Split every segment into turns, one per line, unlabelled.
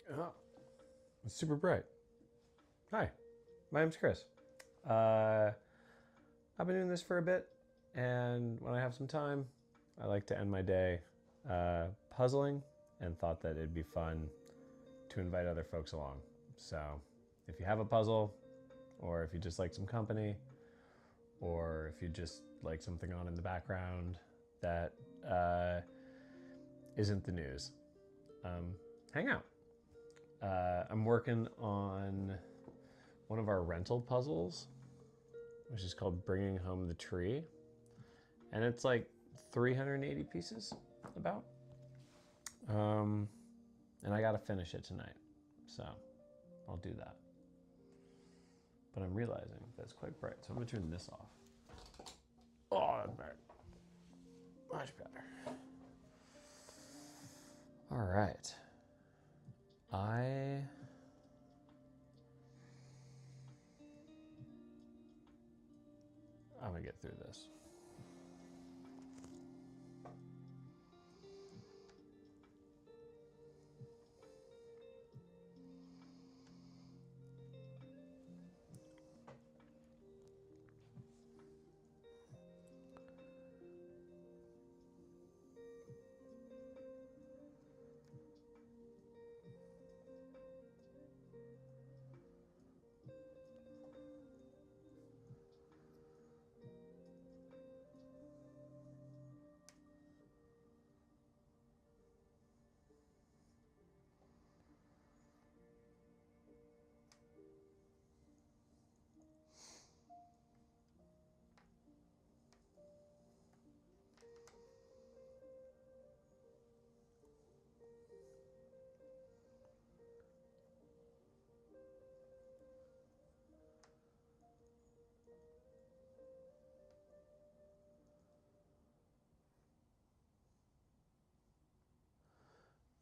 Oh, it's super bright. Hi, my name's Chris. Uh, I've been doing this for a bit, and when I have some time, I like to end my day puzzling, and thought that it'd be fun to invite other folks along. So, if you have a puzzle, or if you just like some company, or if you just like something on in the background that isn't the news, hang out. I'm working on one of our rental puzzles, which is called Bringing Home the Tree. And it's like 380 pieces, about. Um, and I got to finish it tonight. So I'll do that. But I'm realizing that it's quite bright. So I'm going to turn this off. Oh, that's better. Much better. All right. I'm going to get through this.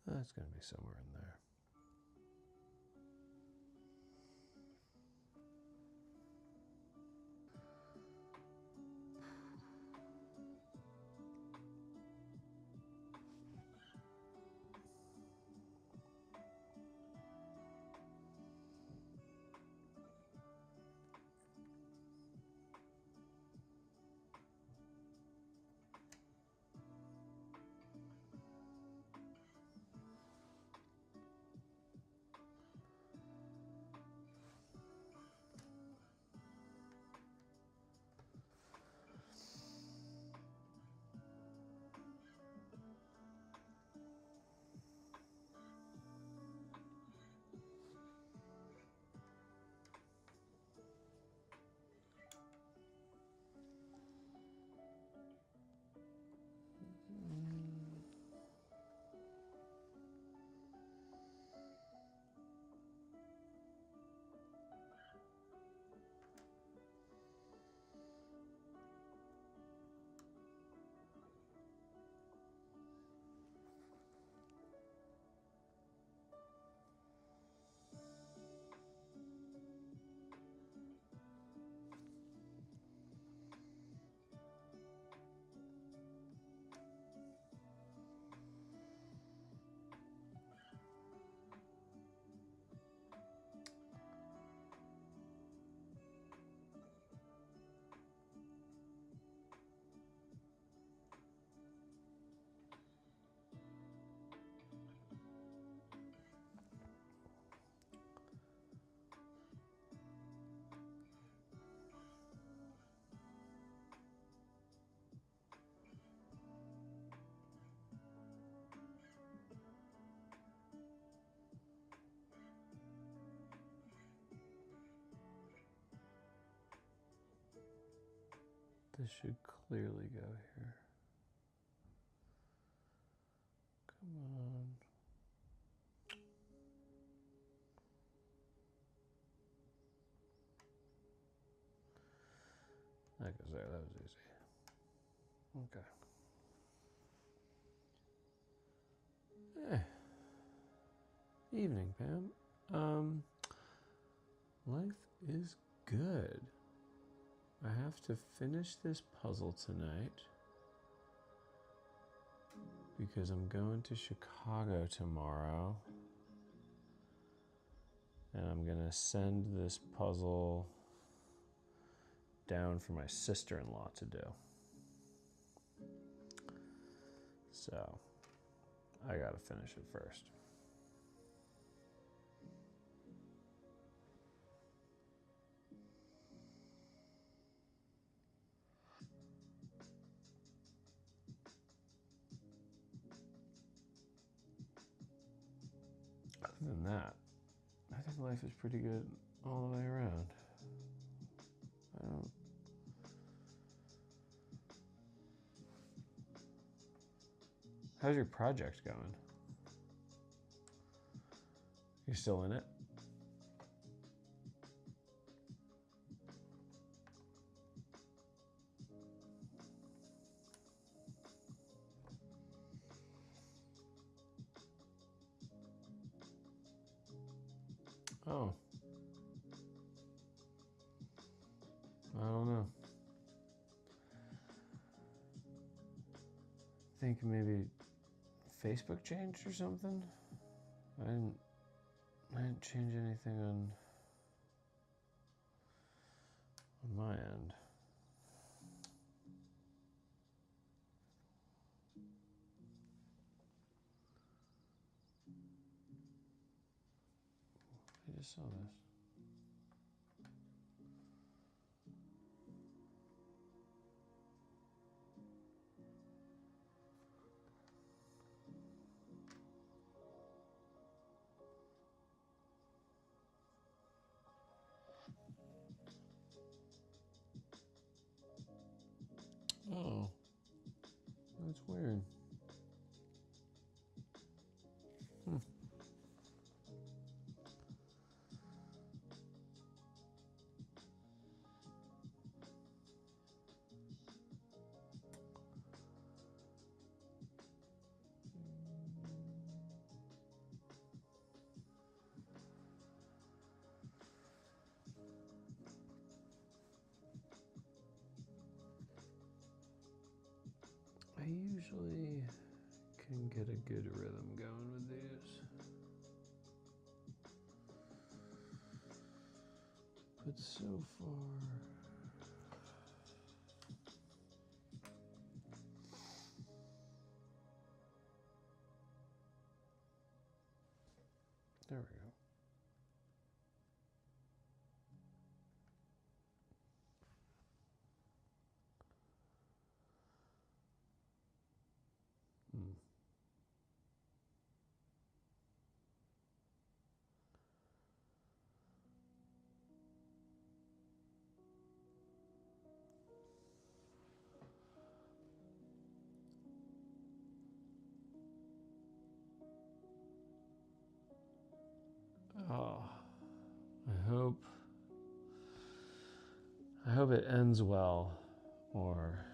That's going to be somewhere in there. This should clearly go here. Come on. That goes there. That was easy. Okay. Evening, Pam. Life is good. I have to finish this puzzle tonight because I'm going to Chicago tomorrow And I'm gonna send this puzzle down for my sister-in-law to do. So I gotta finish it first. Other than that, I think life is pretty good all the way around. I don't. How's your project going? You still in it? Oh. I don't know. Think maybe Facebook changed or something? I didn't change anything on my end. I just saw this. Oh, that's weird. I usually can get a good rhythm going with these. But so far... There we go. Oh, I hope it ends well, or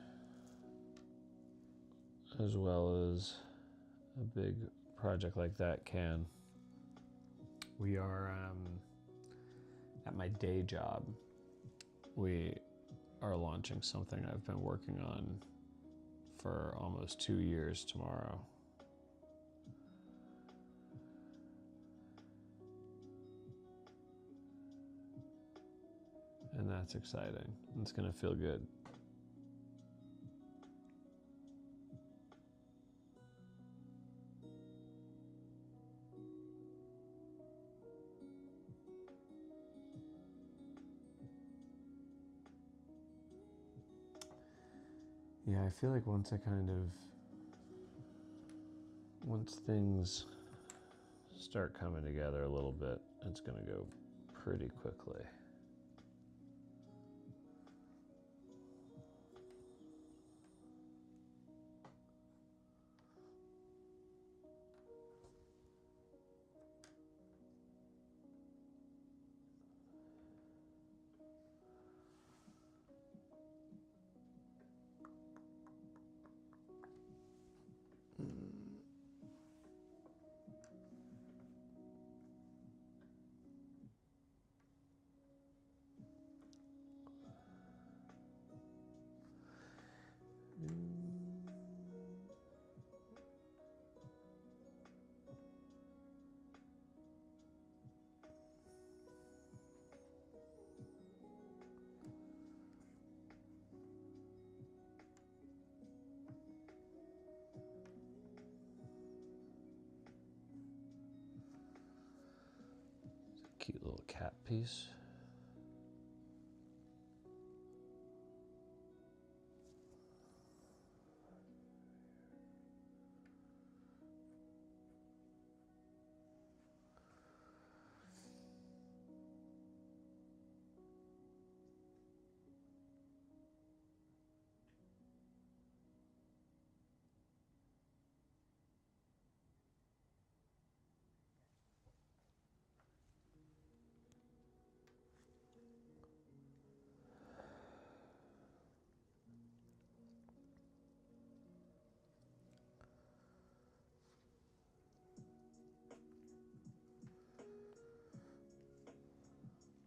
as well as a big project like that can. We are at my day job. We are launching something I've been working on for almost 2 years tomorrow. And that's exciting. It's gonna feel good. Yeah, I feel like once things start coming together a little bit, it's gonna go pretty quickly. little cat piece.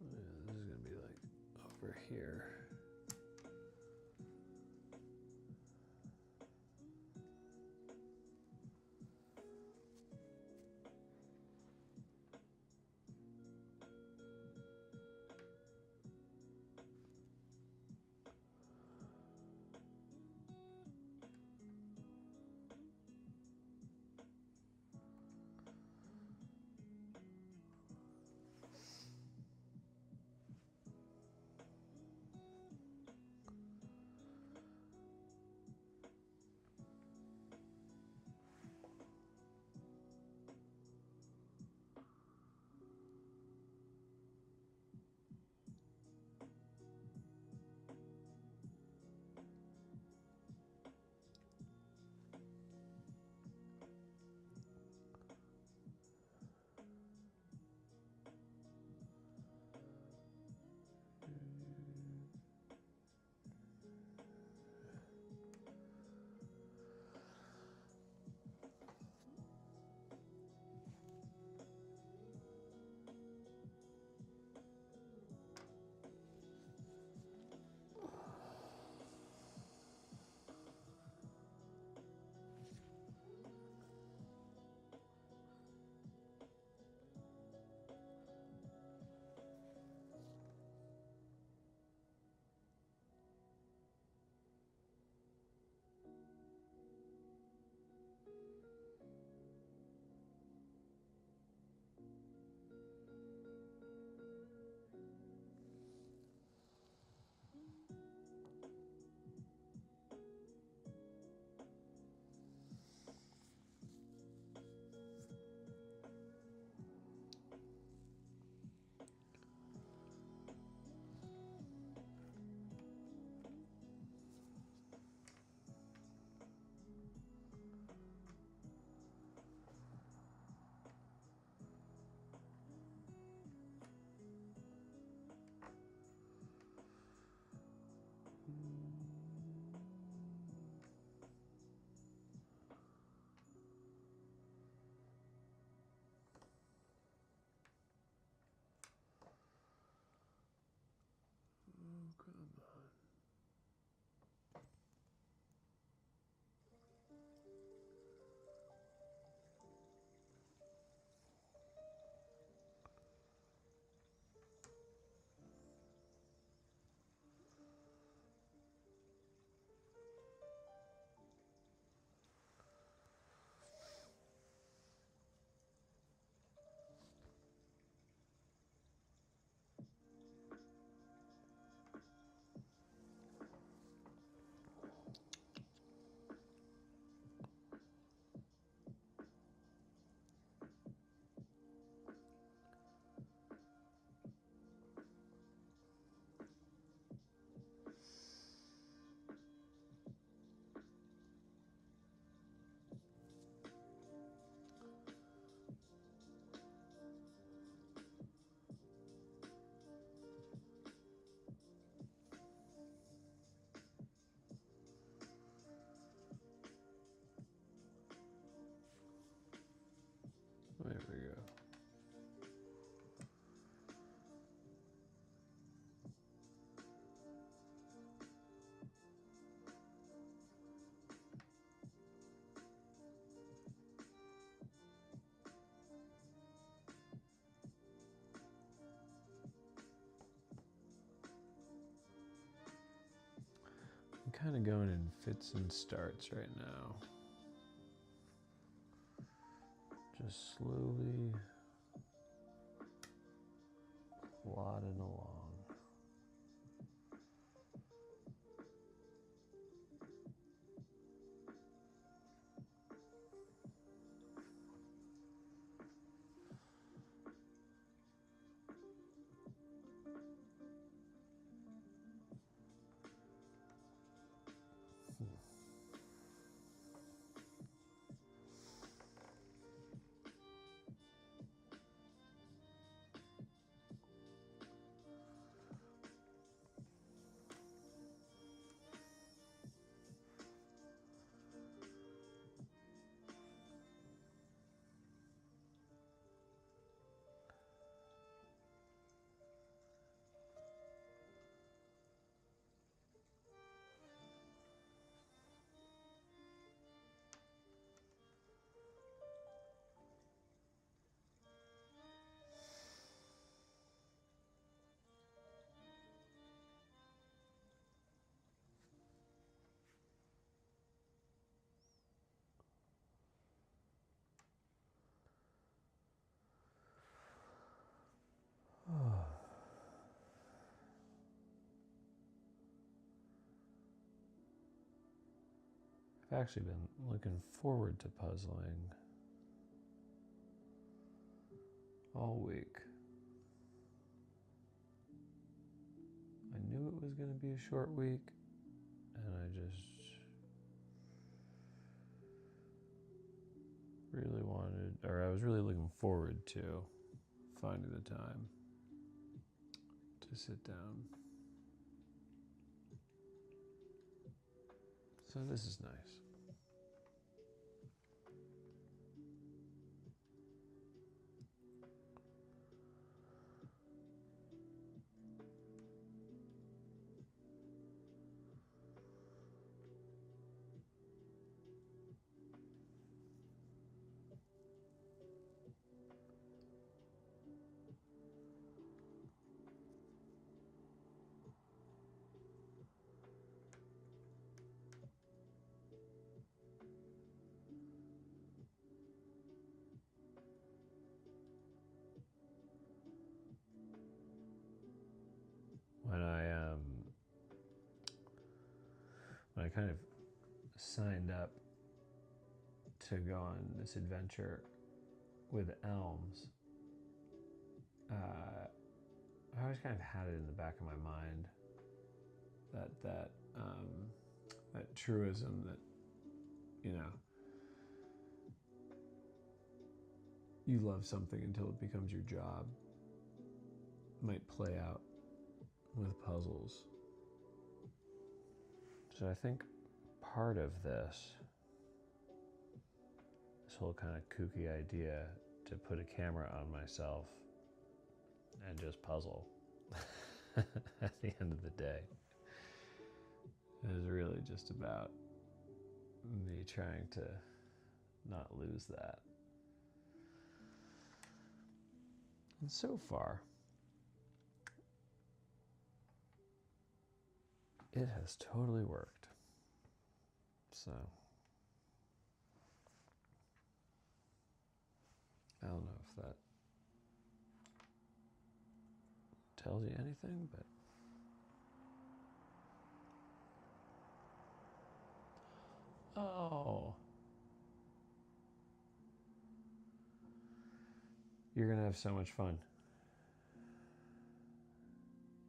This is gonna be like over here. There we go. I'm kind of going in fits and starts right now. Just slowly plodding along. I've actually been looking forward to puzzling all week. I knew it was going to be a short week, and I just really wanted, or I was really looking forward to finding the time to sit down. So this is nice. When I kind of signed up to go on this adventure with Elms, I always kind of had it in the back of my mind that truism that, you know, you love something until it becomes your job might play out with puzzles. So I think part of this whole kind of kooky idea to put a camera on myself and just puzzle at the end of the day is really just about me trying to not lose that. And so far, it has totally worked. So I don't know if that tells you anything, but oh, you're gonna have so much fun.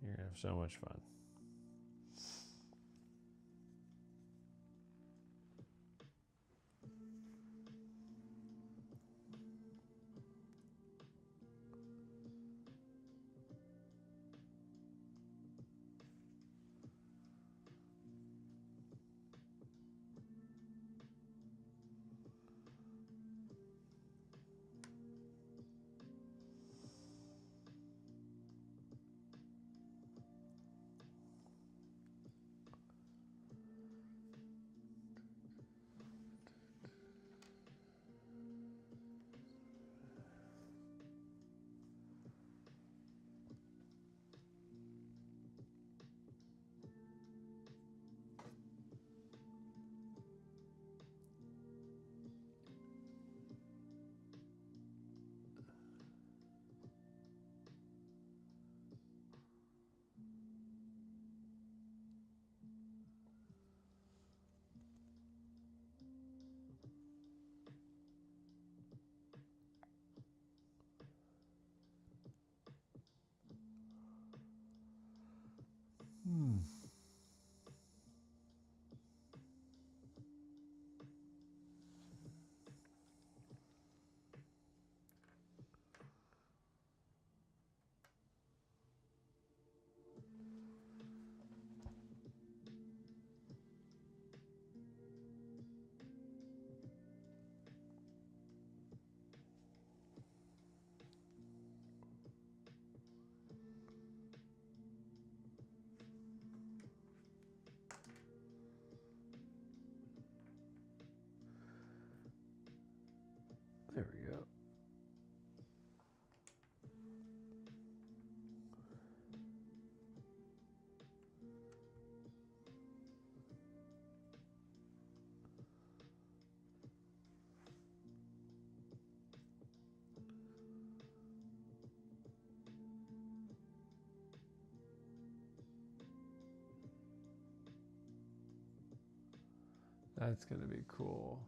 You're gonna have so much fun. That's gonna be cool.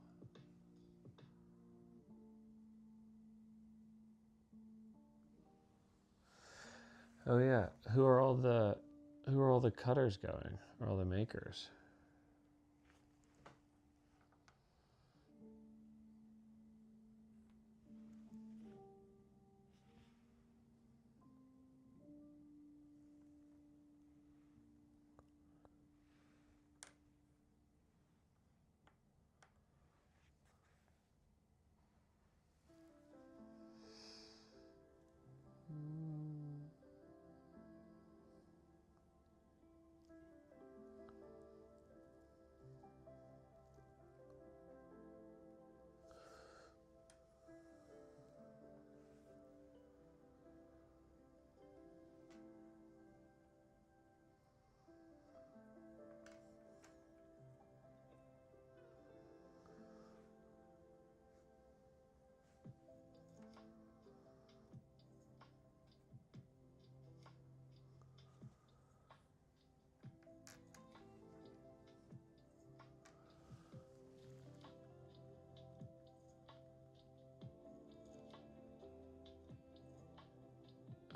Oh yeah, who are all the cutters going? Or all the makers?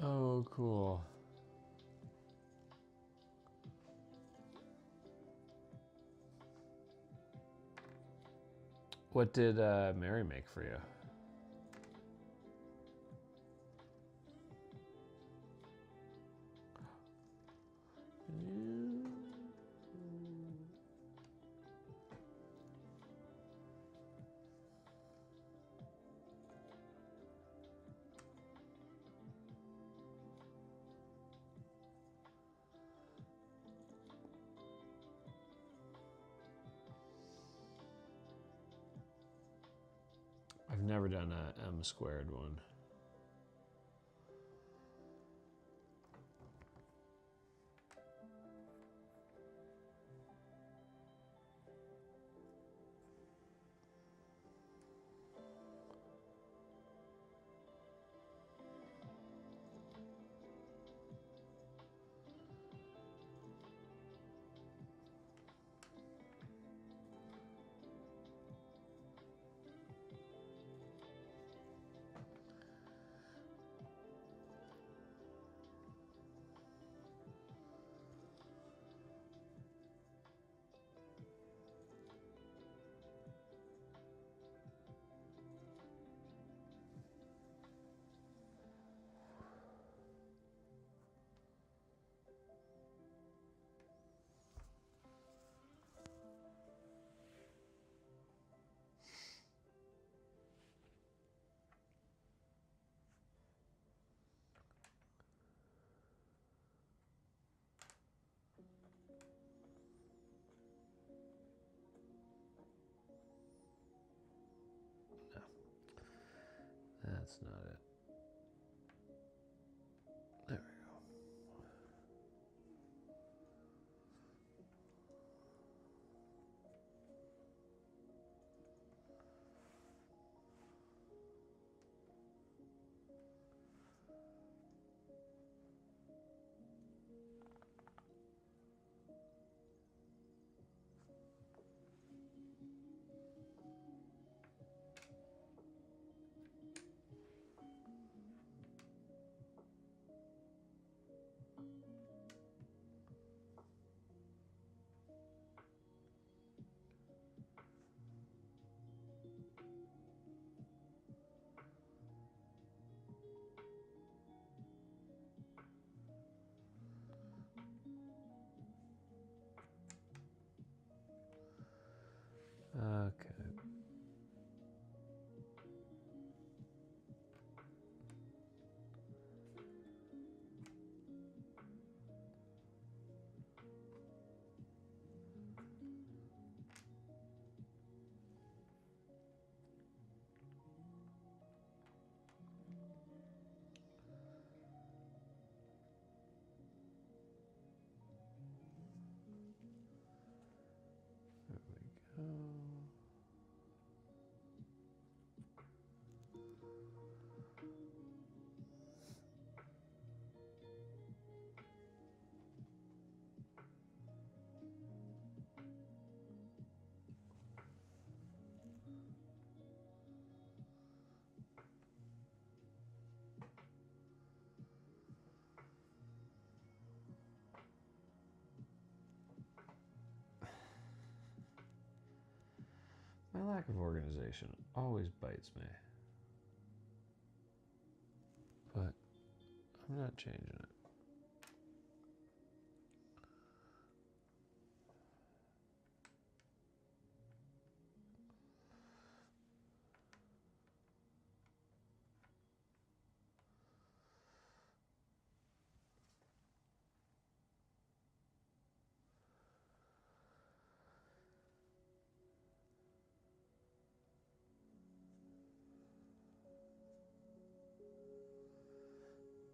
Oh, cool. What did Mary make for you? I've never done a M squared one. That's not it. There we go. Lack of organization always bites me. But I'm not changing it.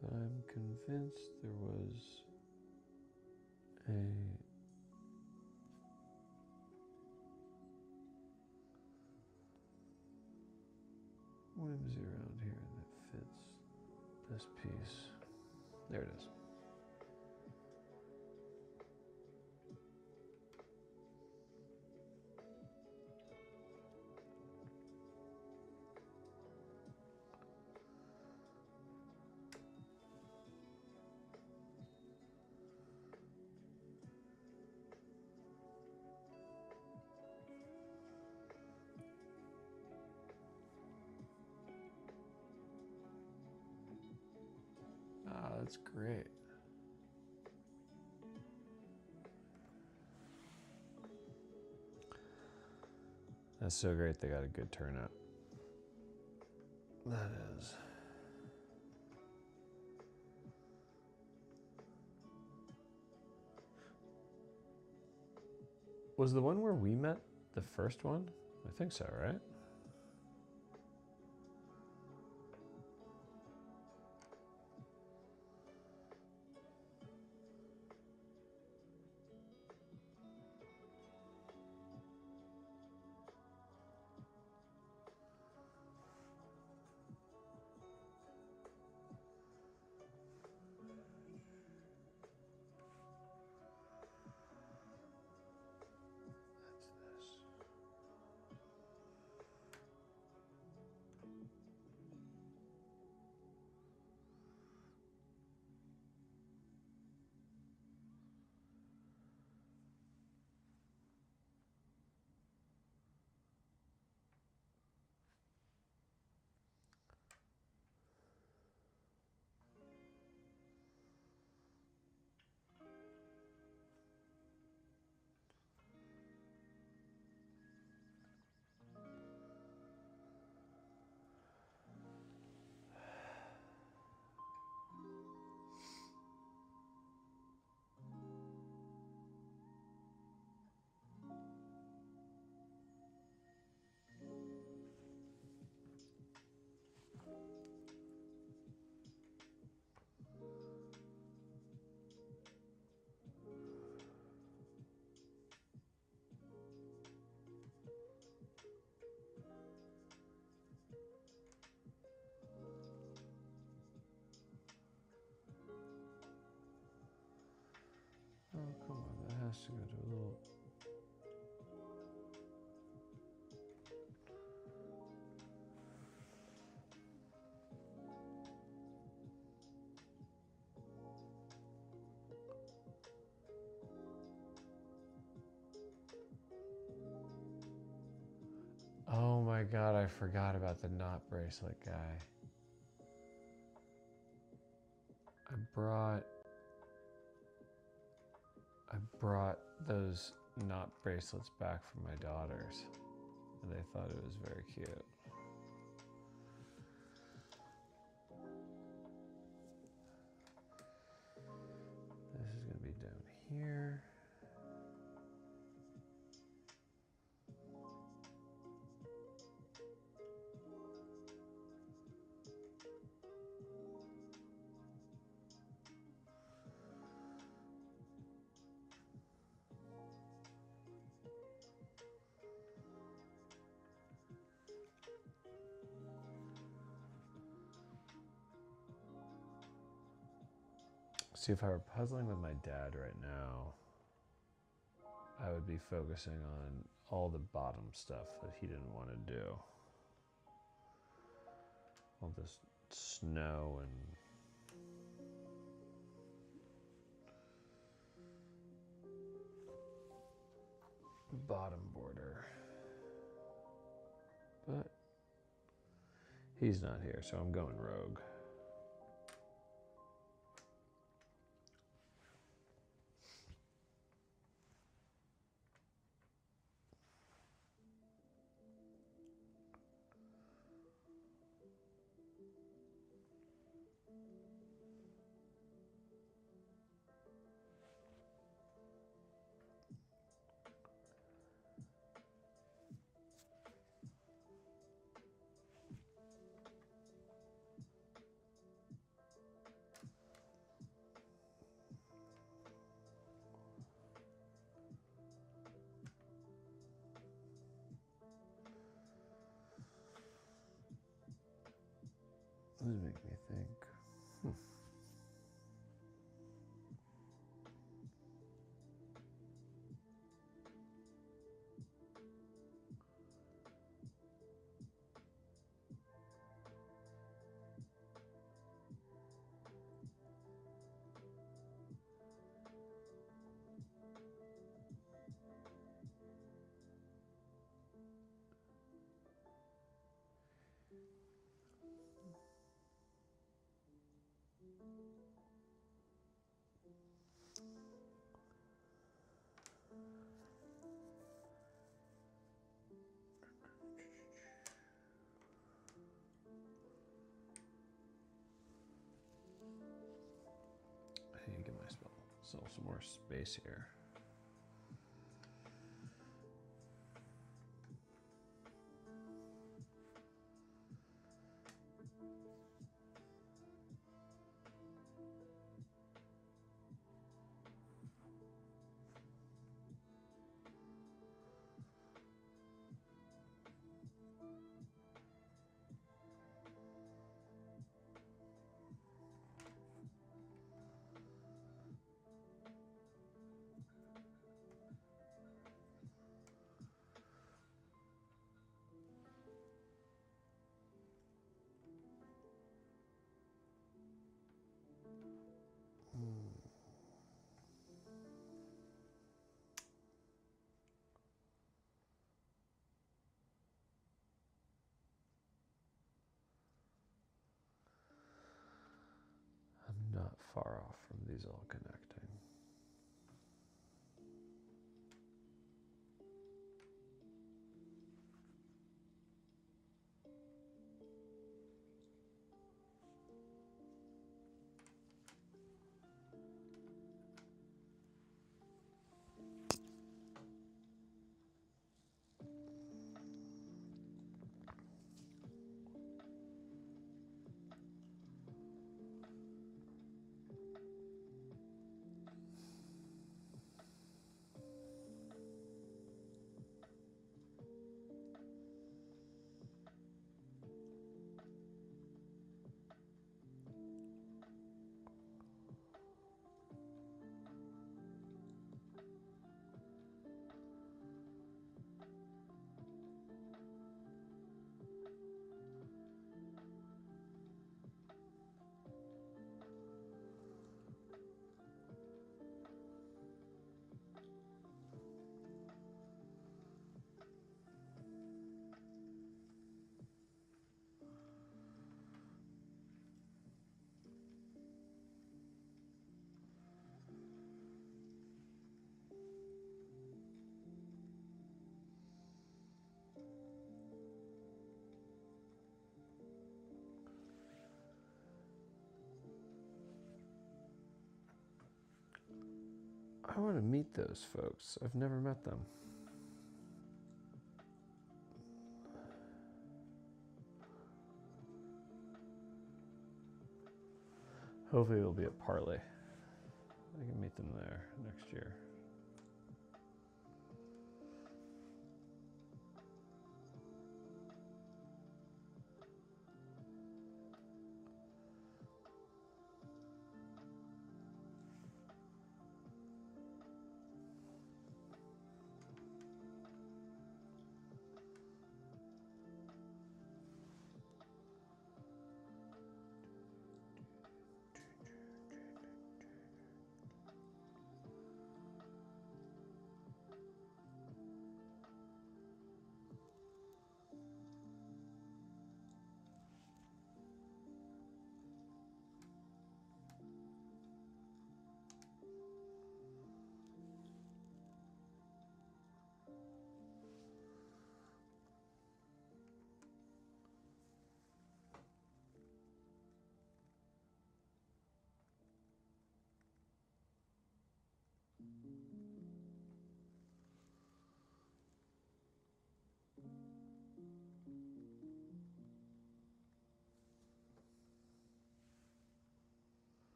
But I'm convinced there was a whimsy around here that fits this piece. There it is. Ah, that's great. That's so great they got a good turnout. That is. Was the one where we met the first one? I think so, right? Oh, come on, that has to go to a little... Oh my god, I forgot about the knot bracelet guy. I brought those knot bracelets back from my daughters, and they thought it was very cute. This is going to be down here. See, if I were puzzling with my dad right now, I would be focusing on all the bottom stuff that he didn't want to do. All this snow and bottom border. He's not here, so I'm going rogue. This make me think. I need to get my spell. So some more space here. I'm not far off from these all connecting. I want to meet those folks. I've never met them. Hopefully it'll be at Parley. I can meet them there next year.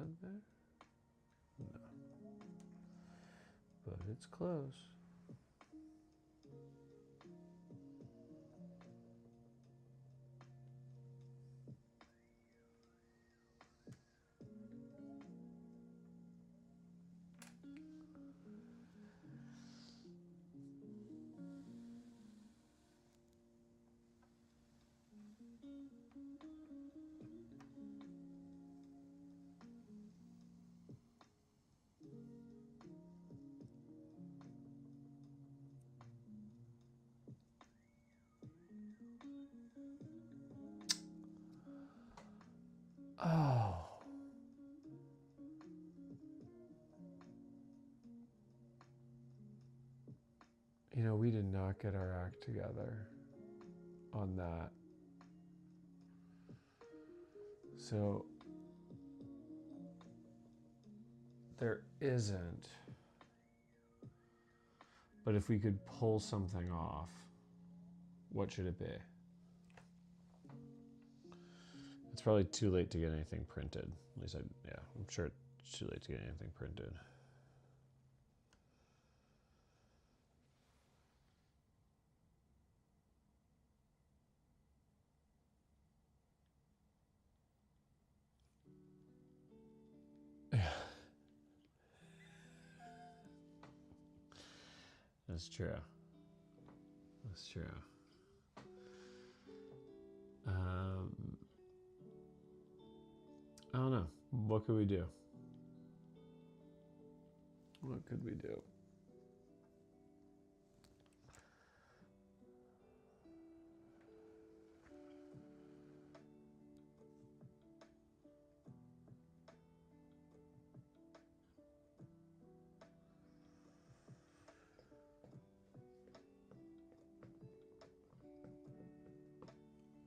that there? No. But it's close. Oh. You know, we did not get our act together on that. So there isn't. But if we could pull something off, what should it be? It's probably too late to get anything printed. At least I'm sure it's too late to get anything printed. That's true. That's true. I don't know. What could we do? What could we do?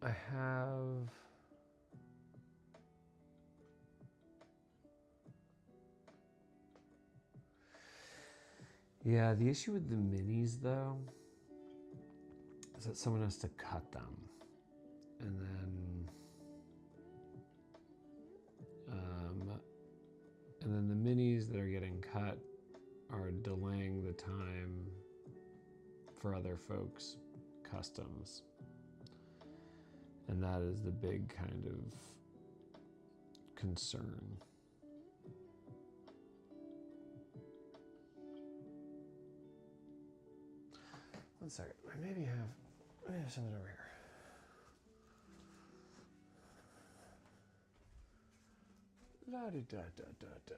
I have... Yeah, the issue with the minis, though, is that someone has to cut them. And then the minis that are getting cut are delaying the time for other folks' customs. And that is the big kind of concern. One second, I maybe have something over here. La-di-da-da-da-da.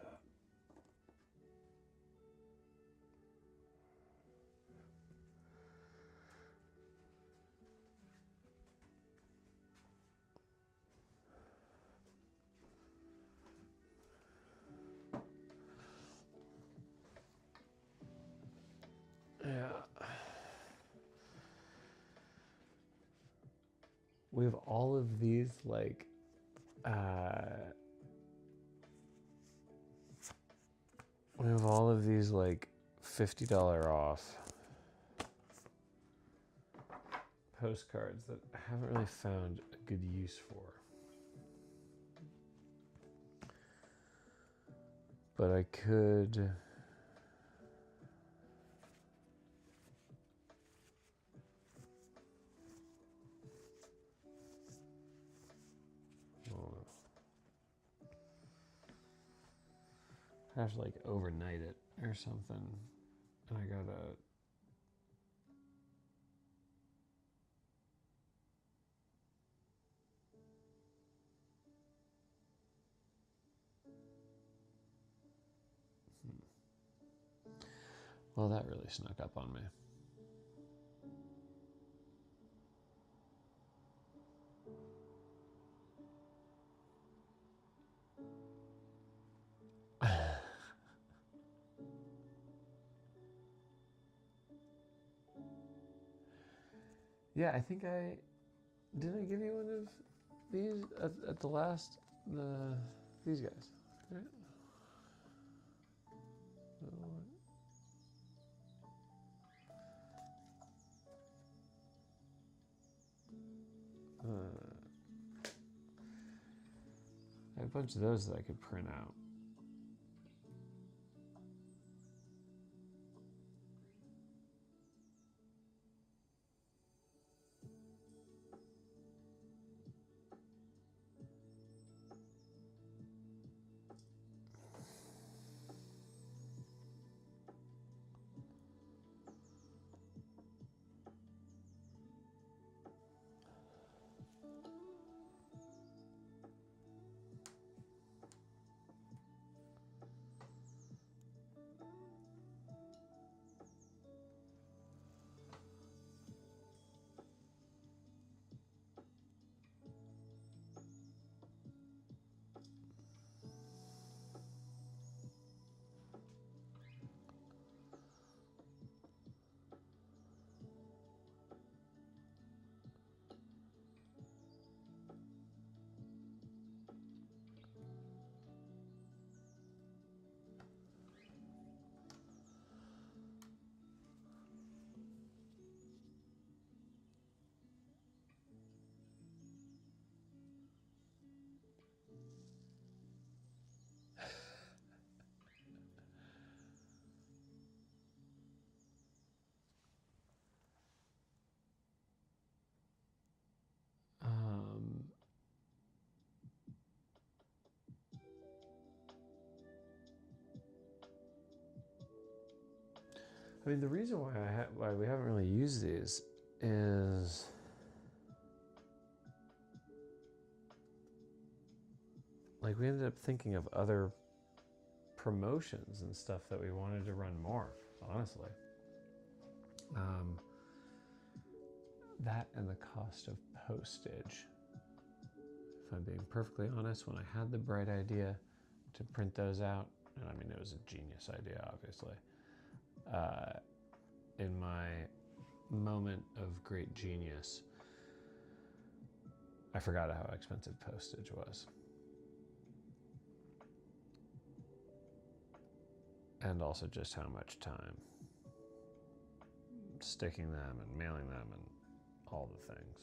Yeah. We have all of these, like, we have all of these, like, $50 off postcards that I haven't really found a good use for. But I could... I have to, like, overnight it or something. And I gotta... Well, that really snuck up on me. Yeah, I think did I give you one of these at the last, these guys, right? I have a bunch of those that I could print out. I mean, the reason why we haven't really used these is like we ended up thinking of other promotions and stuff that we wanted to run more, honestly. That and the cost of postage. If I'm being perfectly honest, when I had the bright idea to print those out, and I mean, it was a genius idea, obviously, in my moment of great genius, I forgot how expensive postage was. And also just how much time sticking them and mailing them and all the things.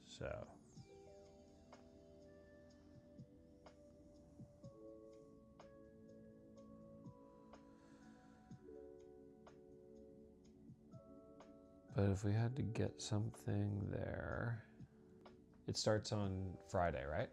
So but if we had to get something there, it starts on Friday, right?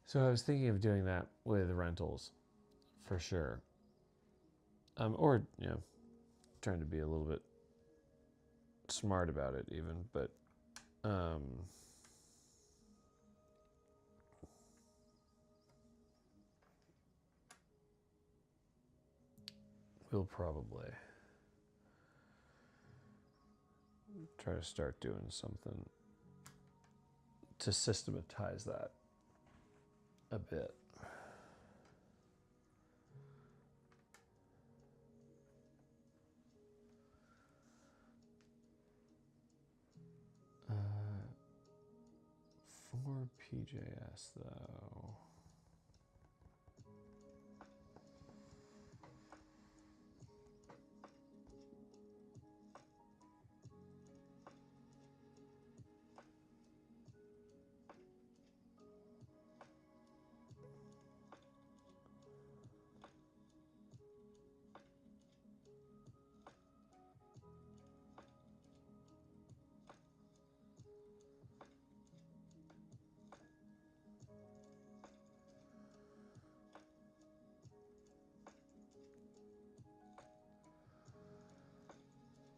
So I was thinking of doing that with rentals, for sure. Or, trying to be a little bit smart about it even, but we'll probably try to start doing something to systematize that a bit. For PJS though,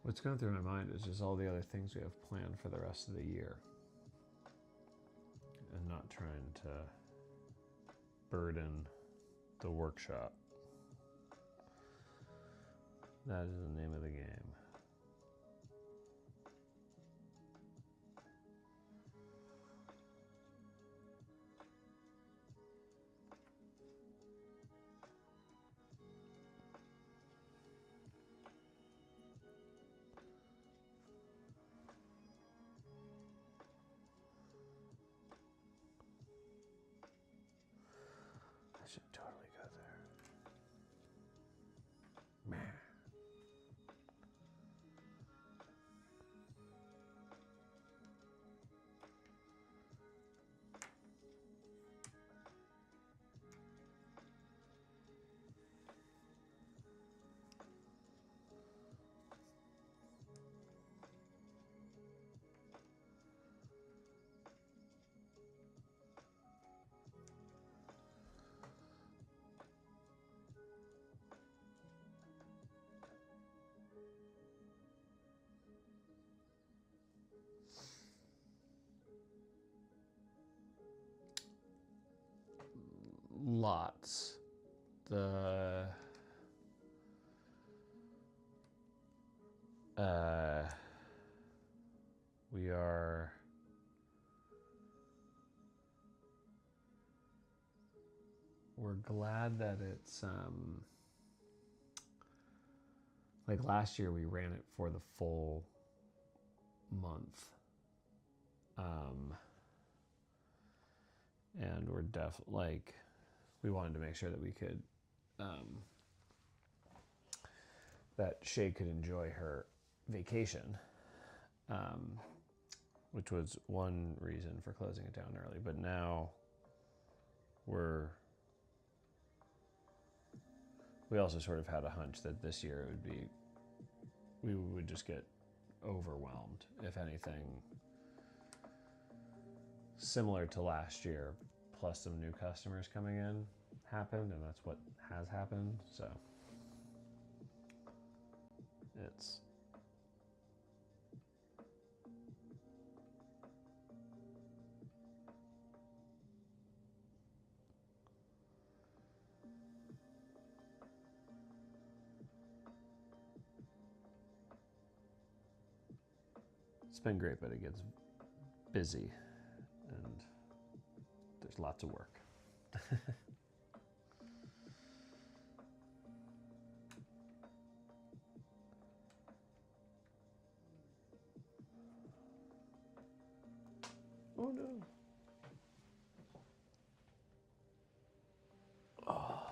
what's going through my mind is just all the other things we have planned for the rest of the year, and not trying to burden the workshop. That is the name of the game. I should totally go there. Man. Lots. Uh, we are we're glad that it's like last year we ran it for the full month. And we're like we wanted to make sure that we could that Shay could enjoy her vacation, which was one reason for closing it down early. But now we also sort of had a hunch that this year we would just get overwhelmed. If anything, similar to last year, plus some new customers coming in happened, and that's what has happened. So it's been great, but it gets busy and there's lots of work. Oh no. Oh.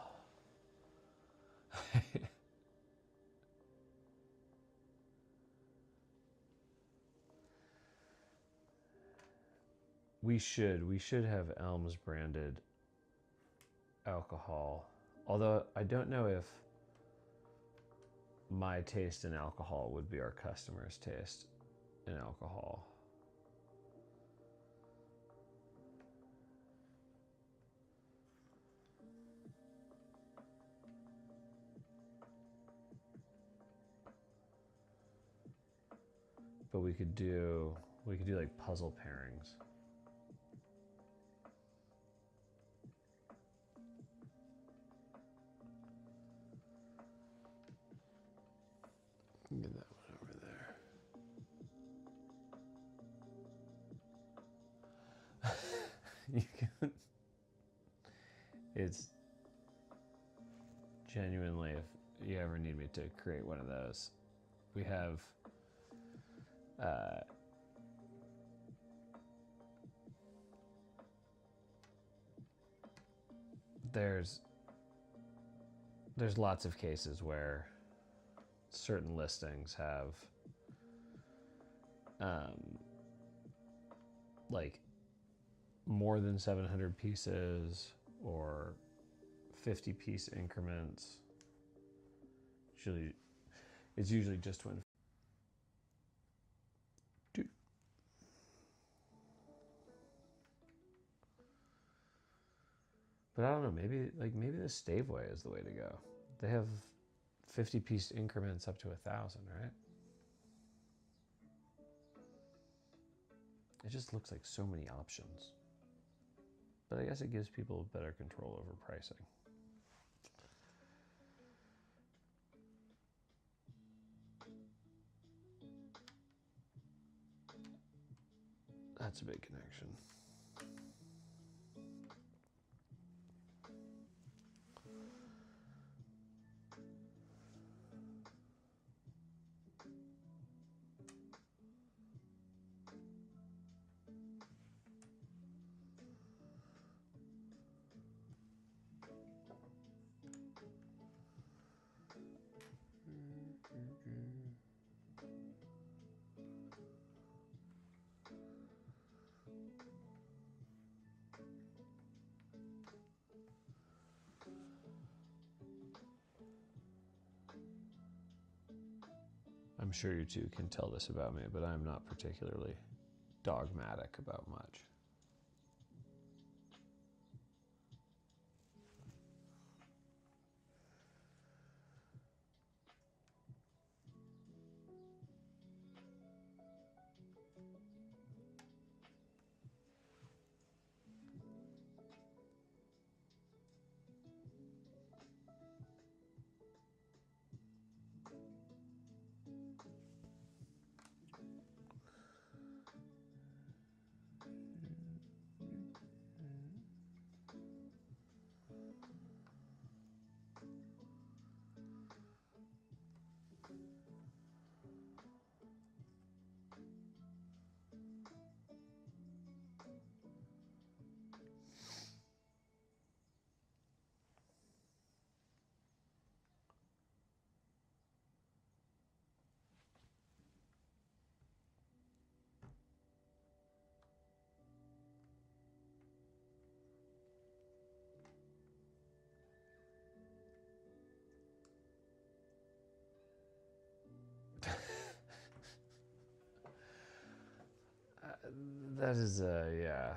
We should have Elms branded alcohol. Although I don't know if my taste in alcohol would be our customers' taste in alcohol. But we could do like puzzle pairings. Get that one over there. You can, it's genuinely, if you ever need me to create one of those, we have there's lots of cases where certain listings have like more than 700 pieces or 50 piece increments. It's usually just when but I don't know, maybe the Staveway is the way to go. They have 50 piece increments up to 1,000, right? It just looks like so many options. But I guess it gives people better control over pricing. That's a big connection. I'm sure you two can tell this about me, but I'm not particularly dogmatic about much. That is yeah.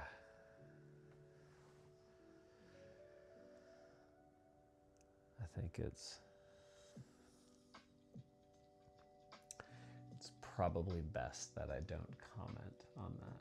I think it's probably best that I don't comment on that.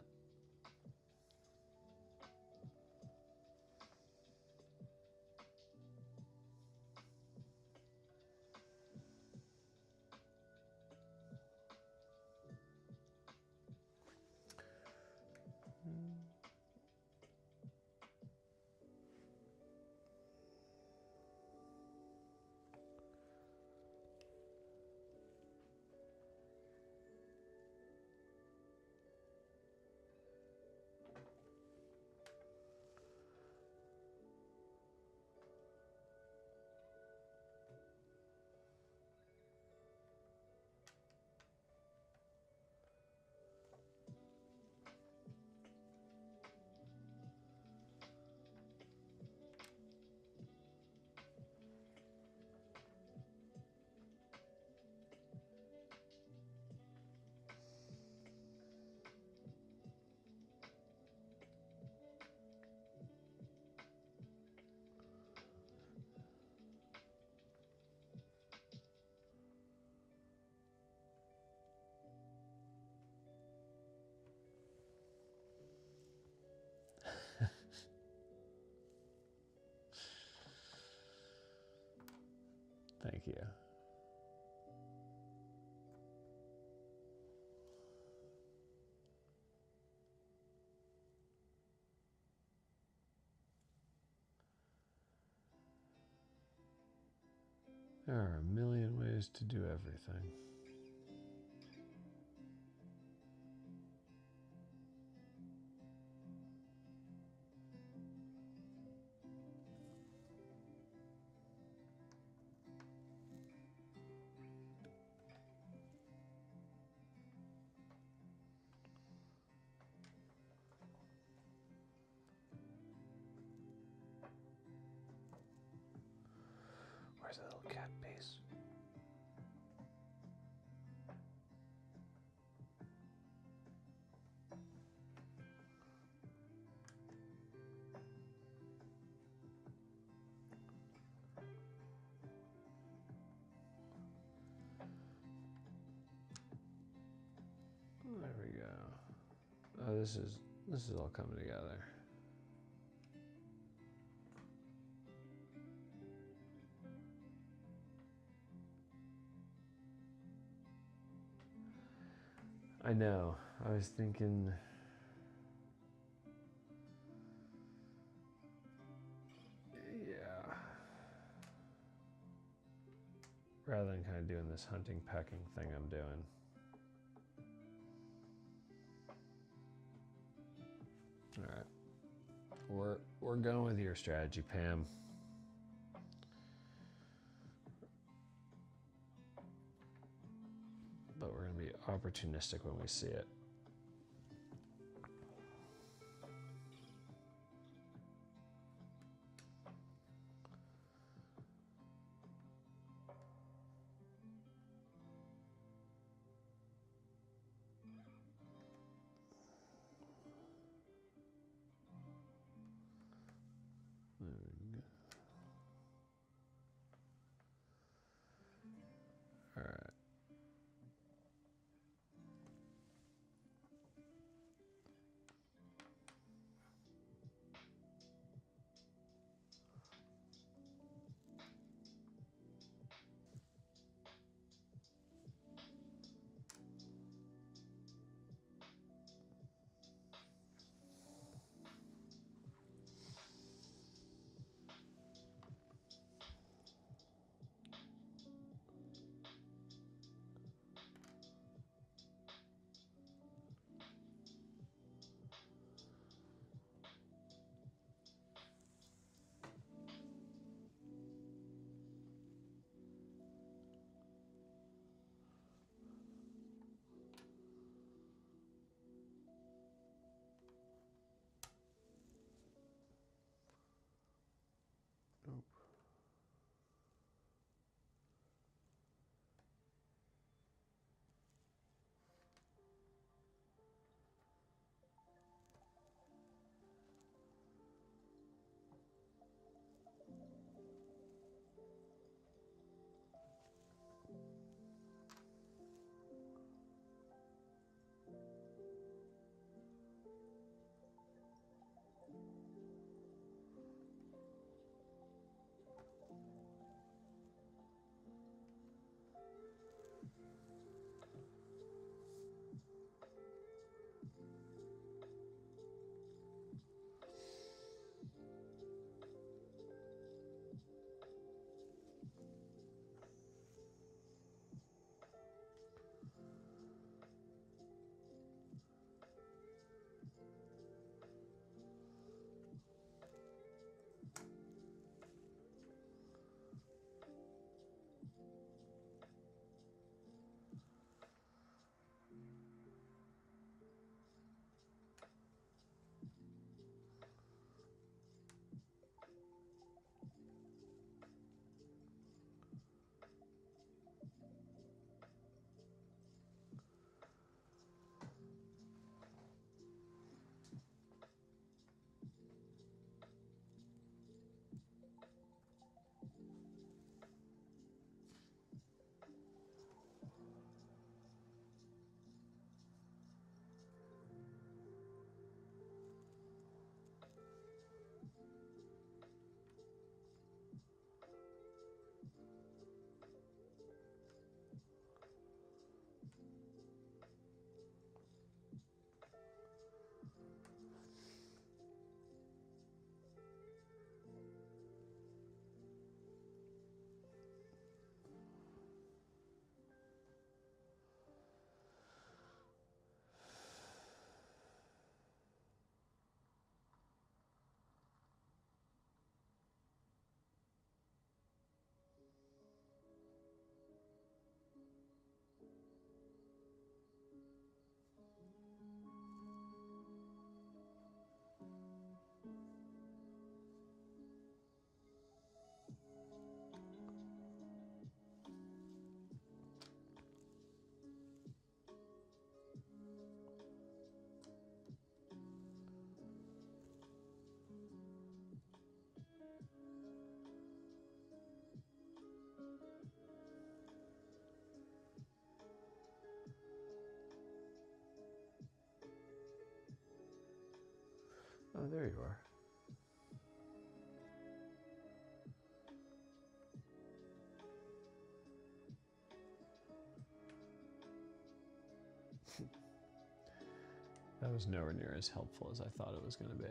Thank you. There are a million ways to do everything. Where's the little cat piece? There we go. Oh, this is all coming together. I know. I was thinking, yeah. Rather than kind of doing this hunting pecking thing I'm doing. All right. We're going with your strategy, Pam. But we're going to be opportunistic when we see it. All right. Oh, there you are. That was nowhere near as helpful as I thought it was going to be.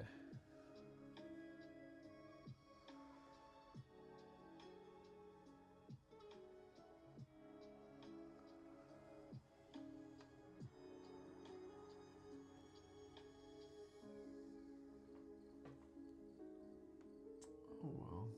Oh well.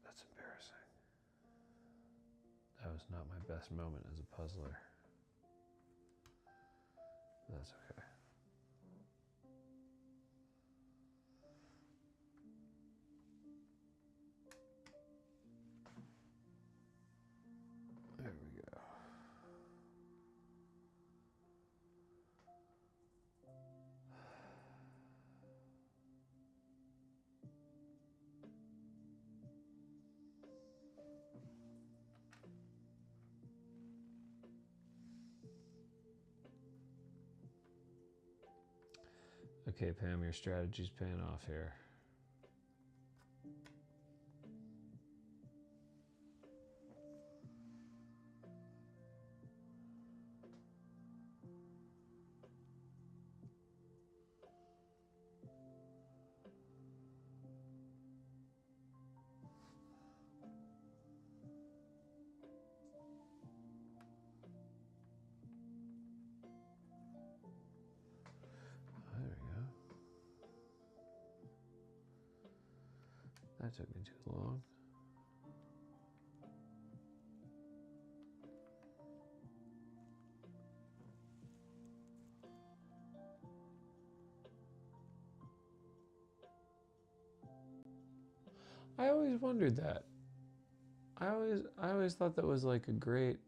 That's embarrassing. That was not my best moment as a puzzler. That's okay. There we go. Okay, Pam, your strategy's paying off here. There we go. That took me too long. I always wondered that. I always thought that was like a great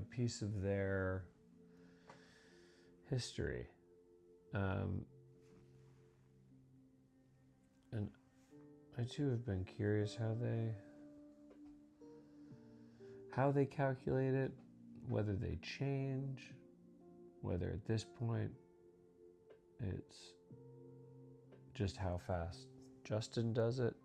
piece of their history. And I too have been curious how they calculate it, whether they change, whether at this point it's just how fast Justin does it.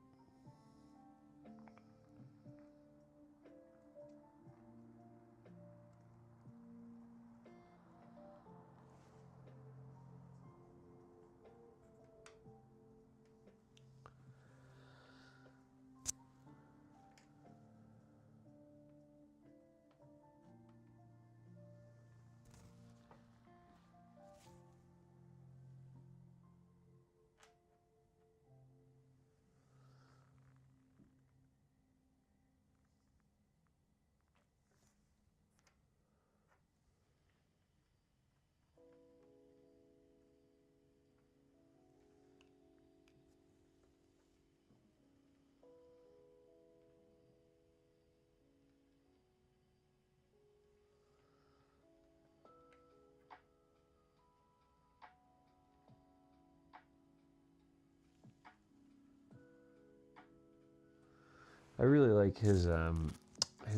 I really like his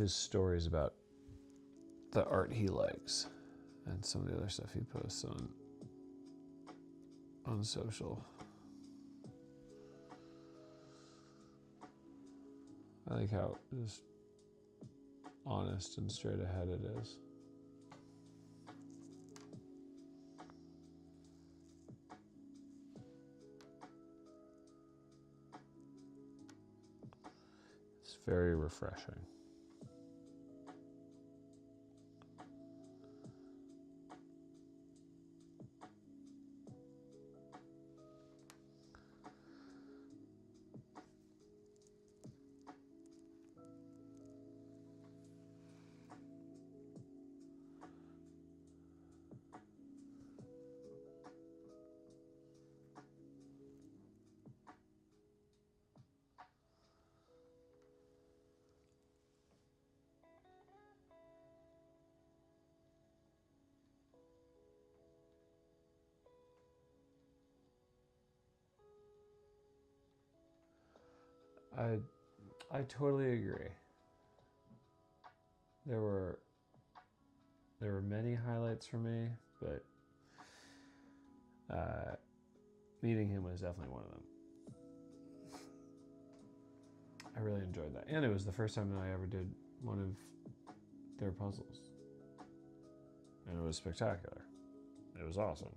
stories about the art he likes and some of the other stuff he posts on social. I like how just honest and straight ahead it is. It's very refreshing. I totally agree. There were many highlights for me, but meeting him was definitely one of them. I really enjoyed that, and it was the first time that I ever did one of their puzzles, and it was spectacular. It was awesome.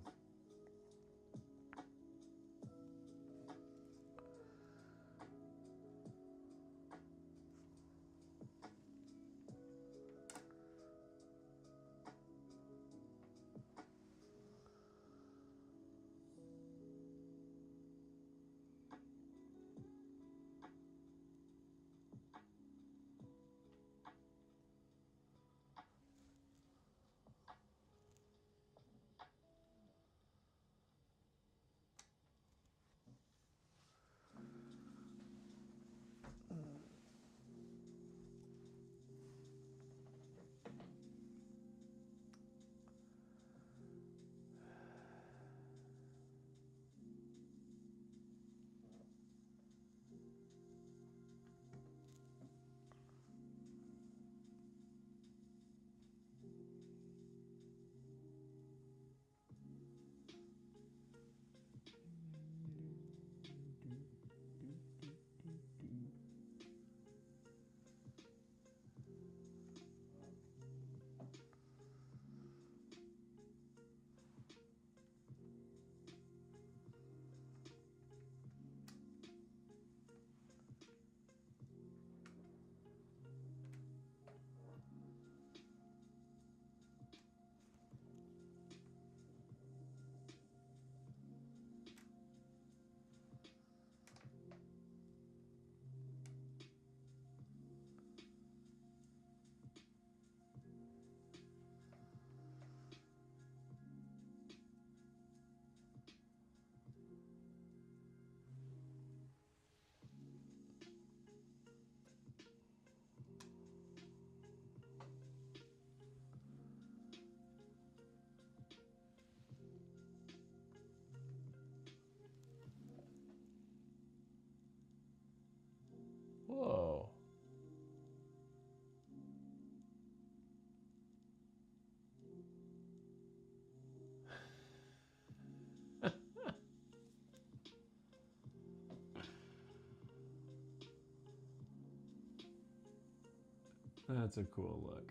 Whoa. That's a cool look.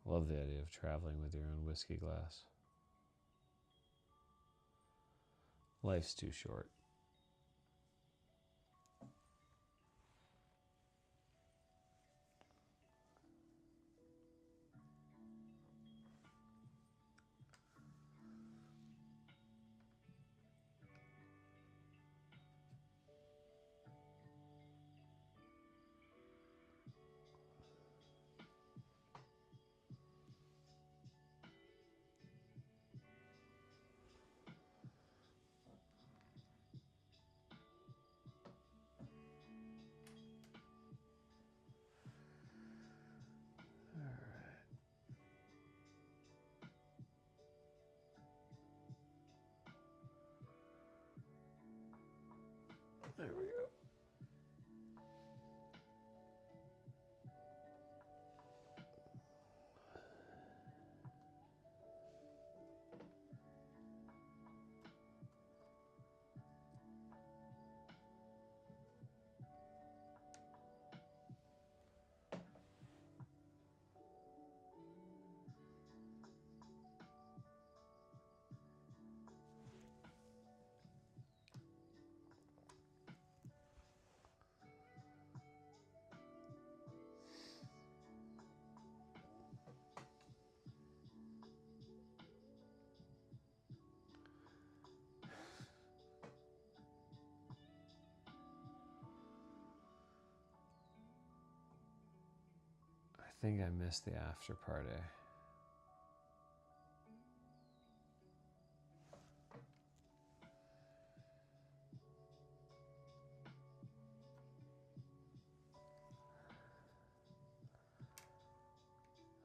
Love the idea of traveling with your own whiskey glass. Life's too short. There we go. I think I missed the after party.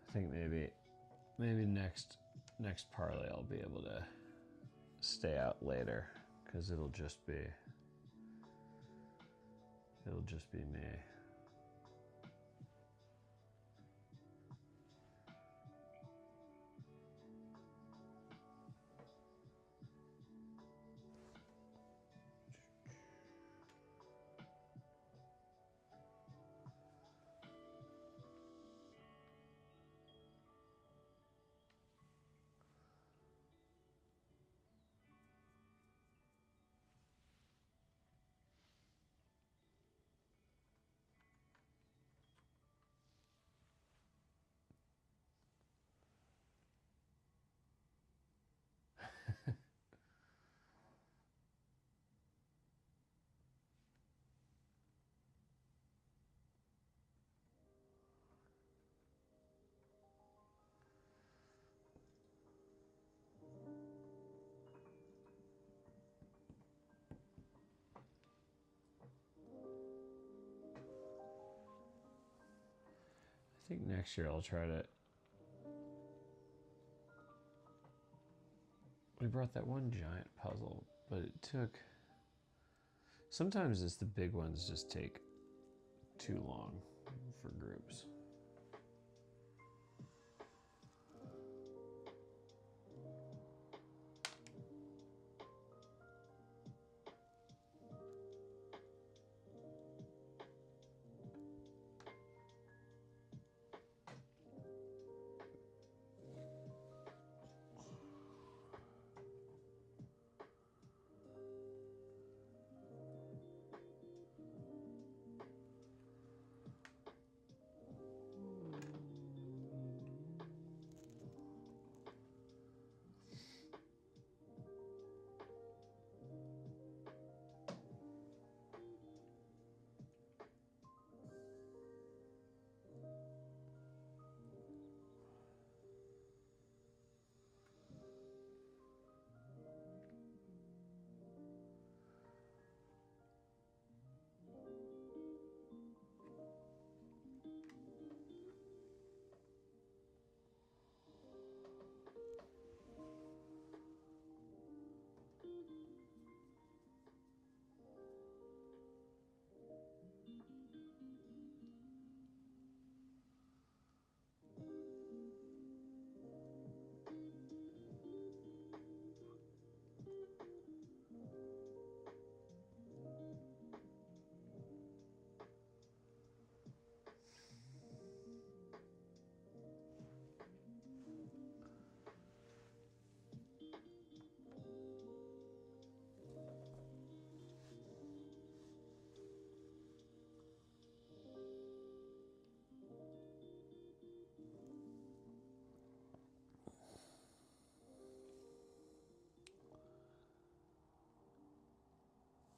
I think maybe next parlay I'll be able to stay out later because it'll just be me. I think next year I'll try to. We brought that one giant puzzle, but it took. Sometimes it's the big ones just take too long for groups.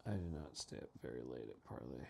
I did not stay up very late at Parlay.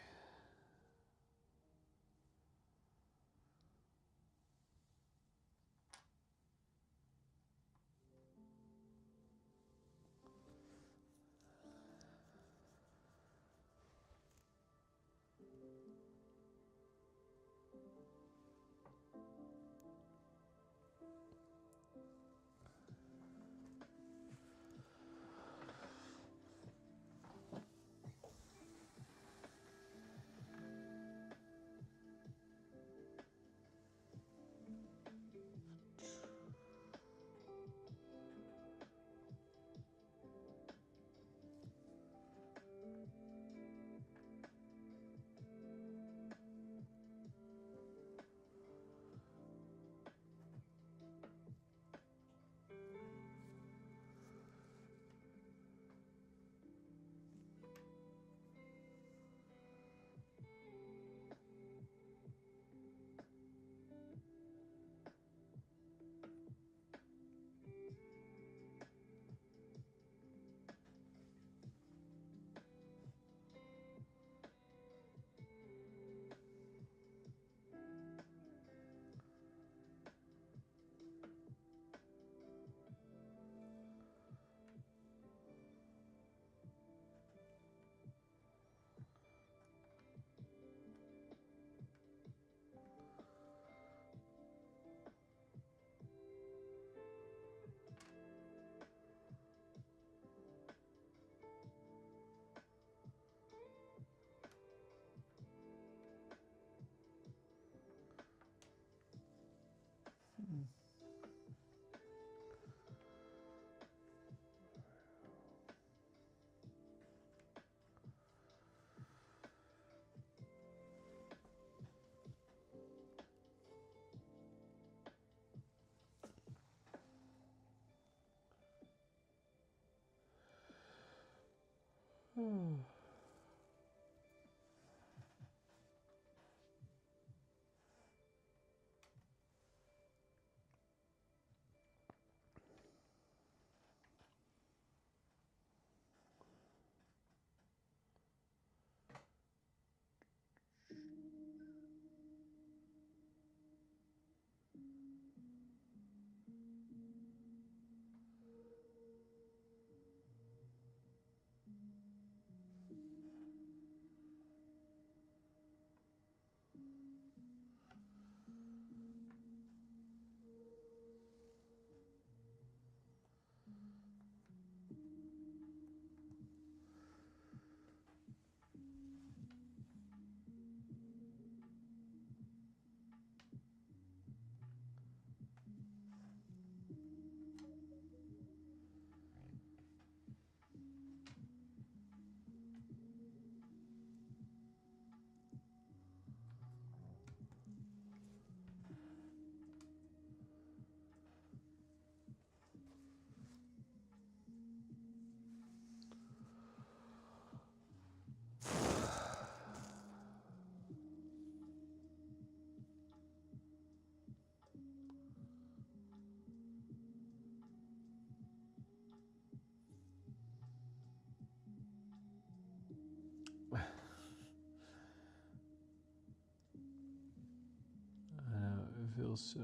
It feels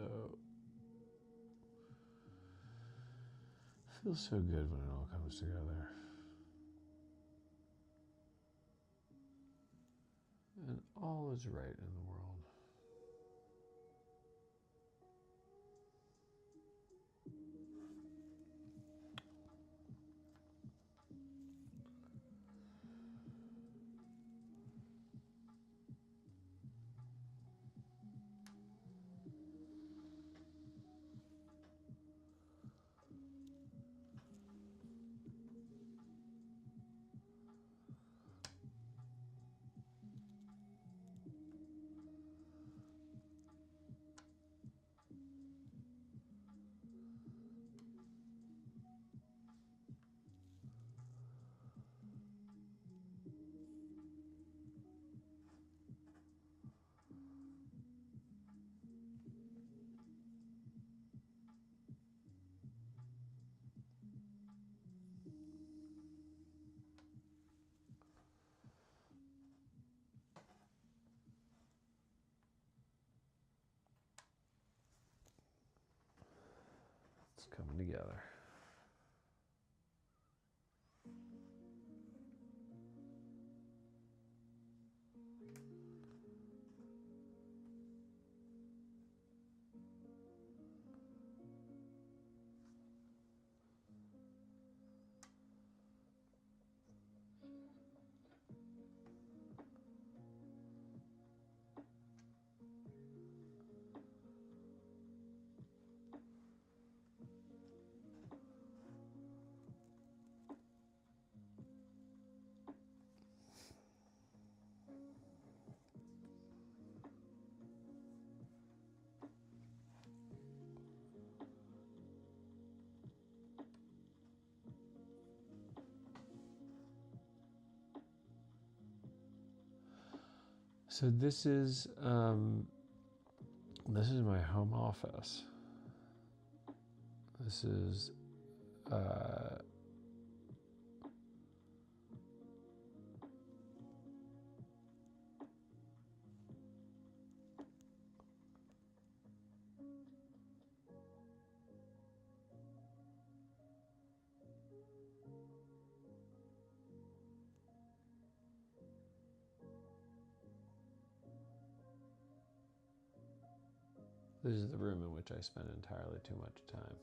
so good when it all comes together. And all is right in the world. It's coming together. So this is my home office. This is this is the room in which I spend entirely too much time.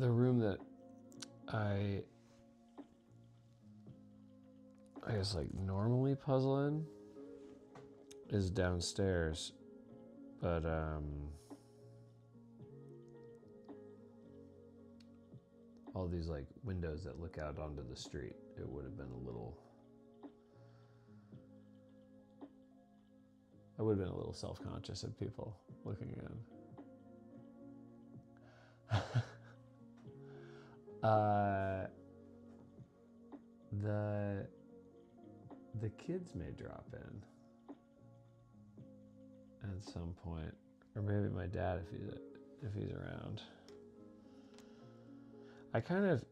the room that I guess like normally puzzle in is downstairs, but all these like windows that look out onto the street, it would have been a little, I would have been a little self-conscious of people looking in. The kids may drop in at some point, or maybe my dad if he's around. I kind of,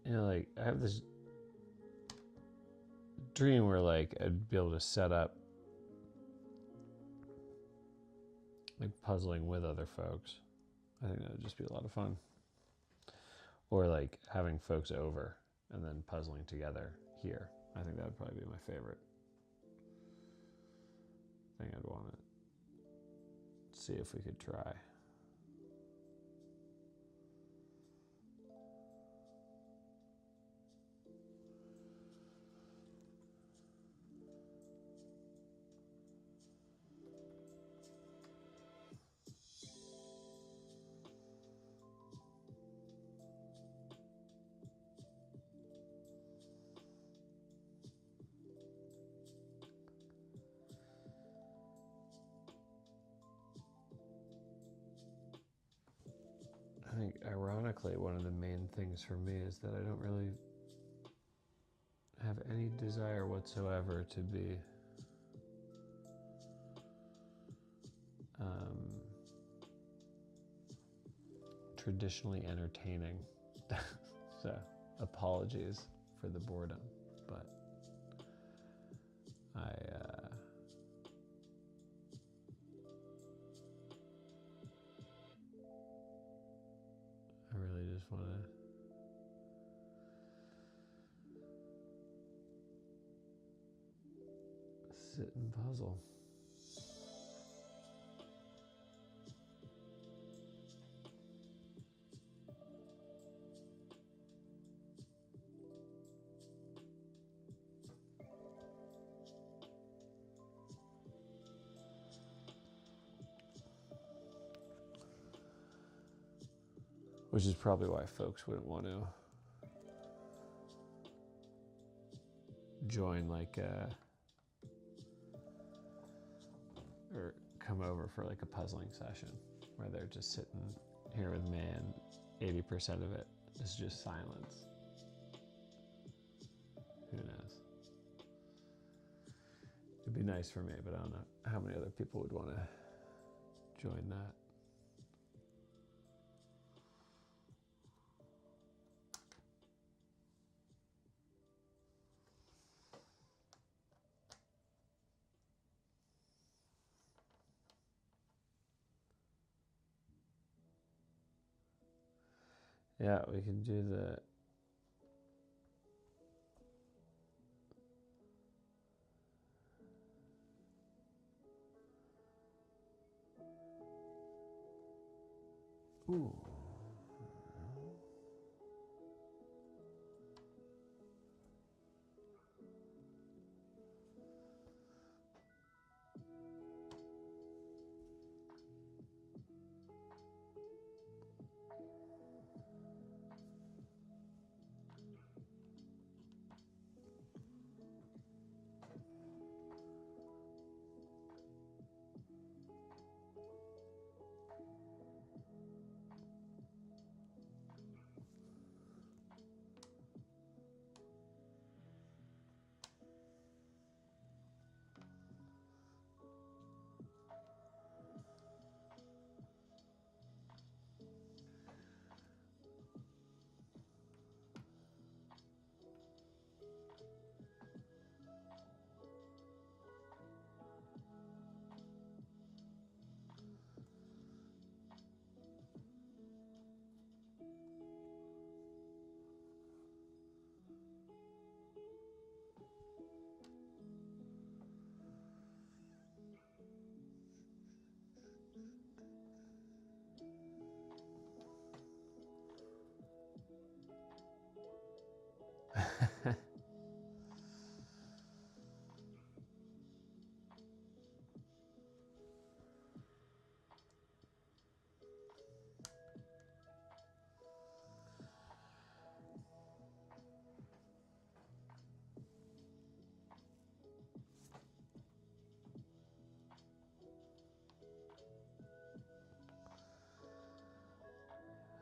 like I have this dream where like I'd be able to set up like puzzling with other folks. I think that would just be a lot of fun. Or like having folks over and then puzzling together here. I think that would probably be my favorite thing I'd want to see if we could try. I think, ironically, one of the main things for me is that I don't really have any desire whatsoever to be traditionally entertaining. So, apologies for the boredom, but I really just want to sit and puzzle. Which is probably why folks wouldn't want to join like or come over for like a puzzling session where they're just sitting here with me and 80% of it is just silence. Who knows? It'd be nice for me, but I don't know how many other people would want to join that. Yeah, we can do the ooh.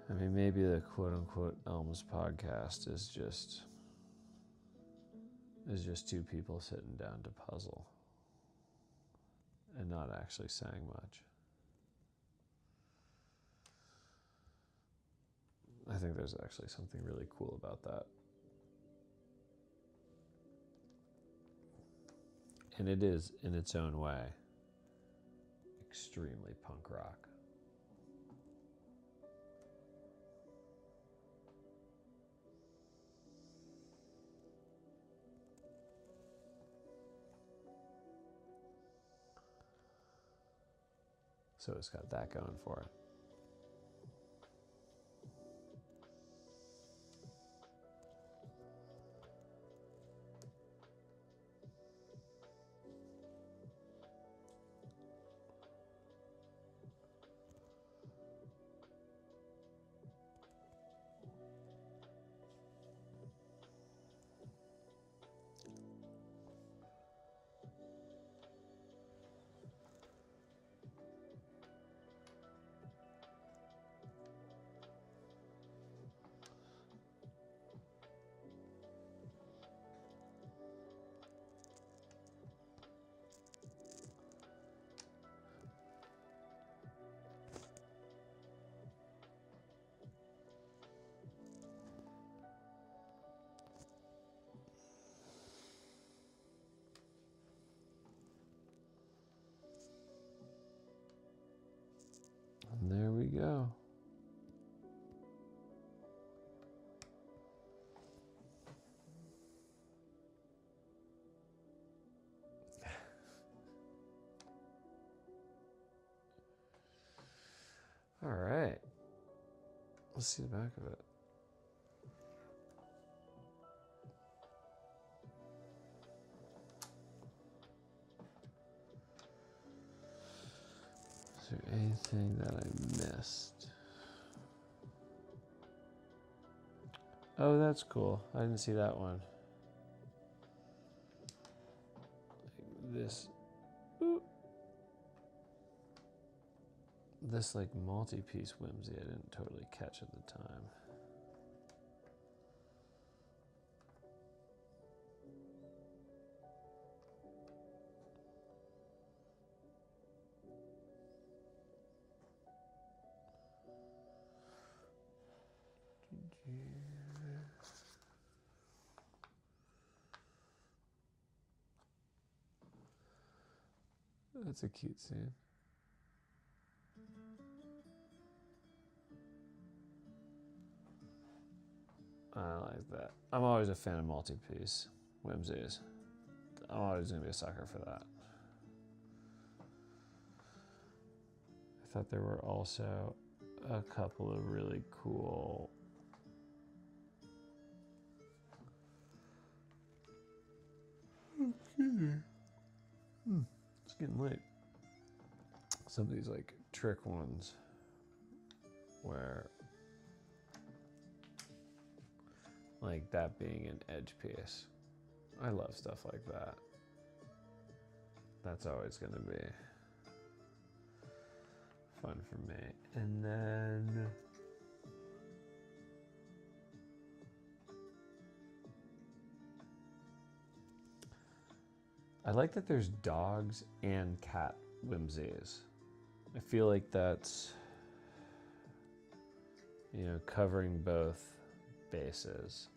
I mean, maybe the quote-unquote Elms podcast is just two people sitting down to puzzle and not actually saying much. I think there's actually something really cool about that. And it is, in its own way, extremely punk rock. So it's got that going for it. And there we go. All right. Let's see the back of it. Is there anything that I missed? Oh, that's cool. I didn't see that one. This like multi-piece whimsy I didn't totally catch at the time. That's a cute scene. I like that. I'm always a fan of multi-piece whimsies. I'm always going to be a sucker for that. I thought there were also a couple of really cool It's getting late. Some of these like trick ones where like that being an edge piece. I love stuff like that. That's always going to be fun for me. And then I like that there's dogs and cat whimsies. I feel like that's, you know, covering both bases.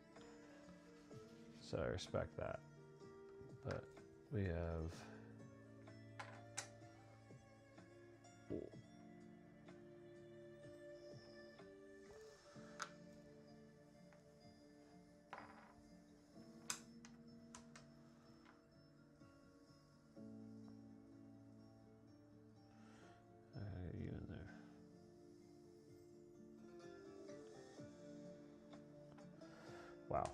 So I respect that. But we have you in there. Wow.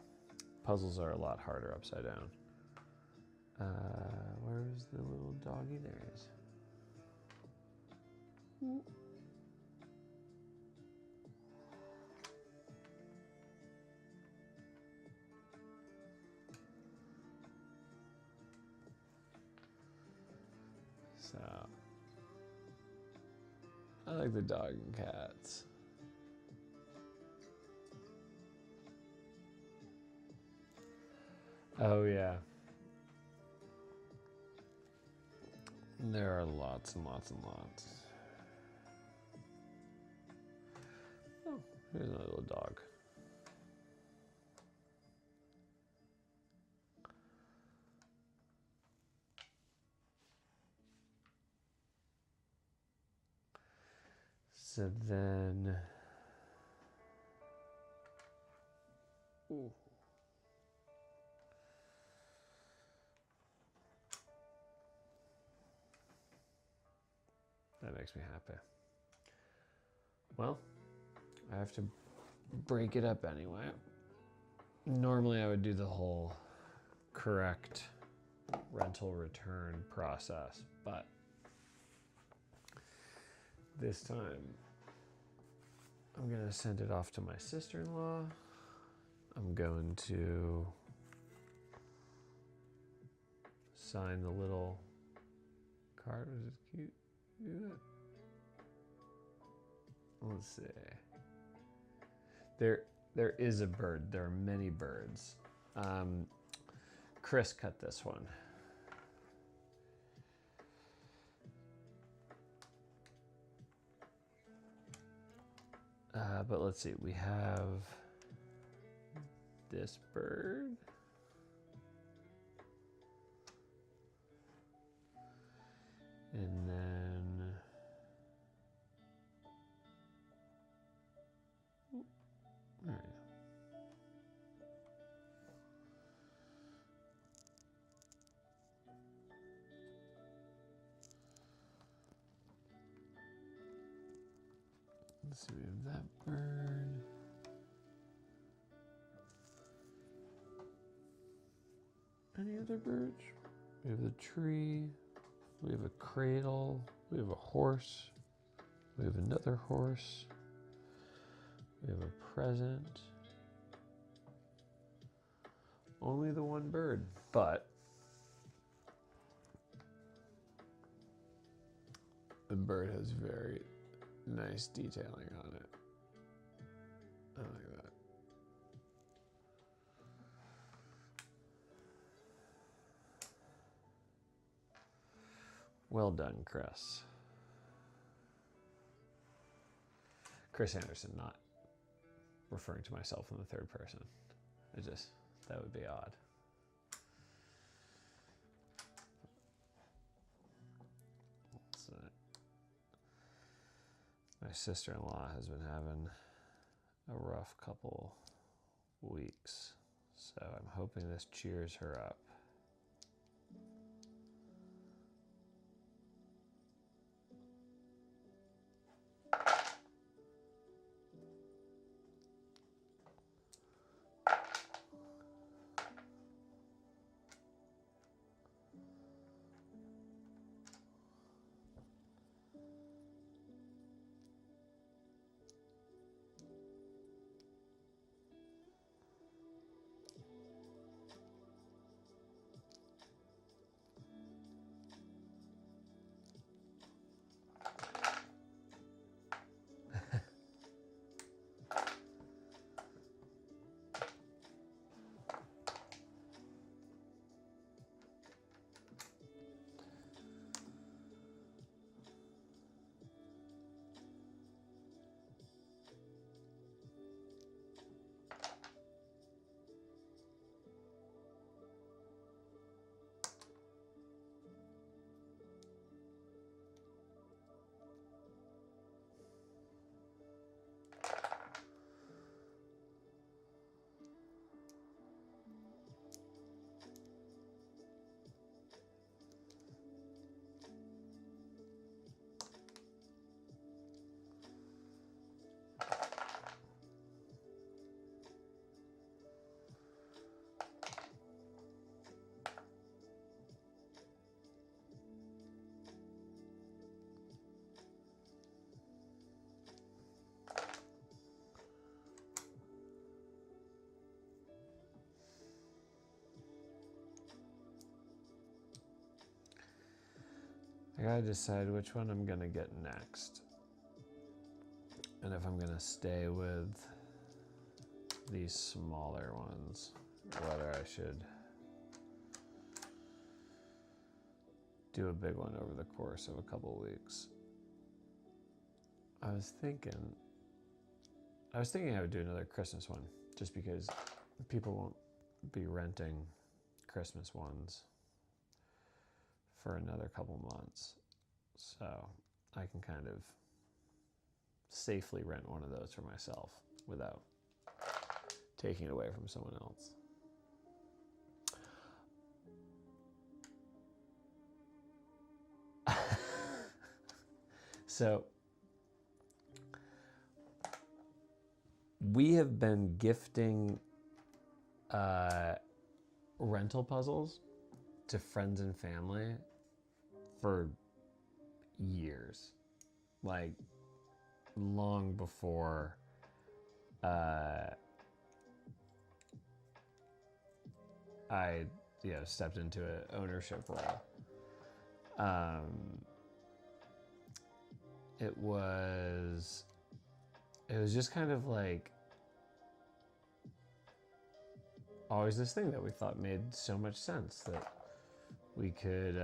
puzzles are a lot harder upside down. Where's the little doggy? There he is. So, I like the dog and cats. Oh yeah. There are lots and lots and lots. Oh, here's another little dog. So then, ooh. That makes me happy. Well, I have to break it up anyway. Normally I would do the whole correct rental return process, but this time I'm gonna send it off to my sister-in-law. I'm going to sign the little card. Was it cute? Yeah. Let's see. There is a bird. There are many birds. Chris cut this one. But let's see. We have this bird. And then all right. Let's see, we have that bird. Any other birds? We have the tree. We have a cradle. We have a horse. We have another horse. We have a present. Only the one bird, but the bird has very nice detailing on it. I like that. Well done, Chris. Chris Anderson, not referring to myself in the third person. That would be odd. So, my sister-in-law has been having a rough couple weeks, so I'm hoping this cheers her up. gotta decide which one I'm gonna get next. And if I'm gonna stay with these smaller ones, whether I should do a big one over the course of a couple weeks. I was thinking I would do another Christmas one, just because people won't be renting Christmas ones for another couple months. So I can kind of safely rent one of those for myself without taking it away from someone else. So we have been gifting rental puzzles to friends and family for years, like long before I stepped into an ownership role. It was just kind of like always this thing that we thought made so much sense, that we could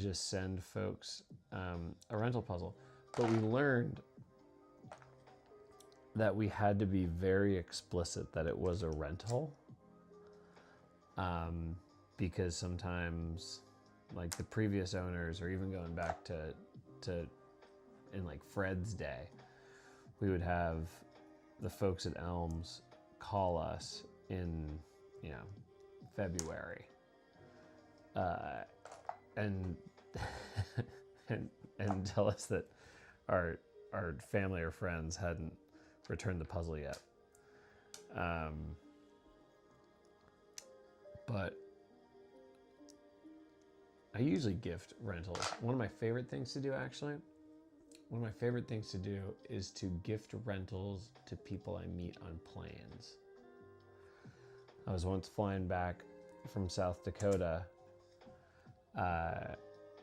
just send folks a rental puzzle. But we learned that we had to be very explicit that it was a rental, because sometimes, like the previous owners, or even going back to in like Fred's day, we would have the folks at Elms call us in February, and and tell us that our family or friends hadn't returned the puzzle yet. But I usually gift rentals. One of my favorite things to do, actually, is to gift rentals to people I meet on planes. I was once flying back from South Dakota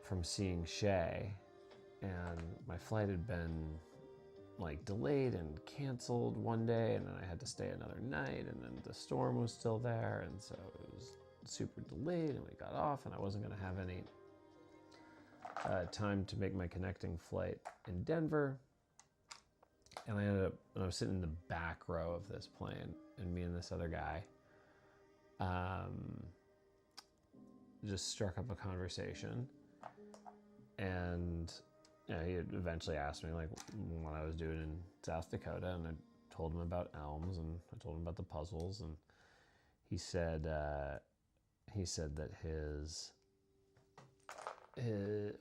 from seeing Shay, and my flight had been like delayed and canceled one day, and then I had to stay another night, and then the storm was still there, and so it was super delayed, and we got off, and I wasn't going to have any time to make my connecting flight in Denver. And I was sitting in the back row of this plane, and me and this other guy just struck up a conversation. And he had eventually asked me like what I was doing in South Dakota, and I told him about Elms, and I told him about the puzzles, and he said that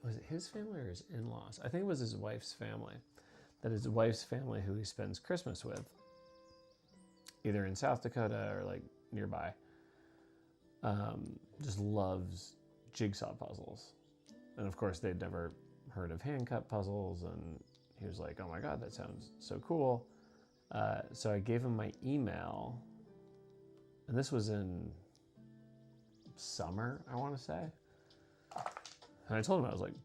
was it his family or his in-laws? I think it was his wife's family. That his wife's family, who he spends Christmas with, either in South Dakota or like nearby, just loves jigsaw puzzles. And of course, they'd never heard of hand-cut puzzles, and he was like, "Oh my God, that sounds so cool." So I gave him my email, and this was in summer, I want to say. And I told him, I was like,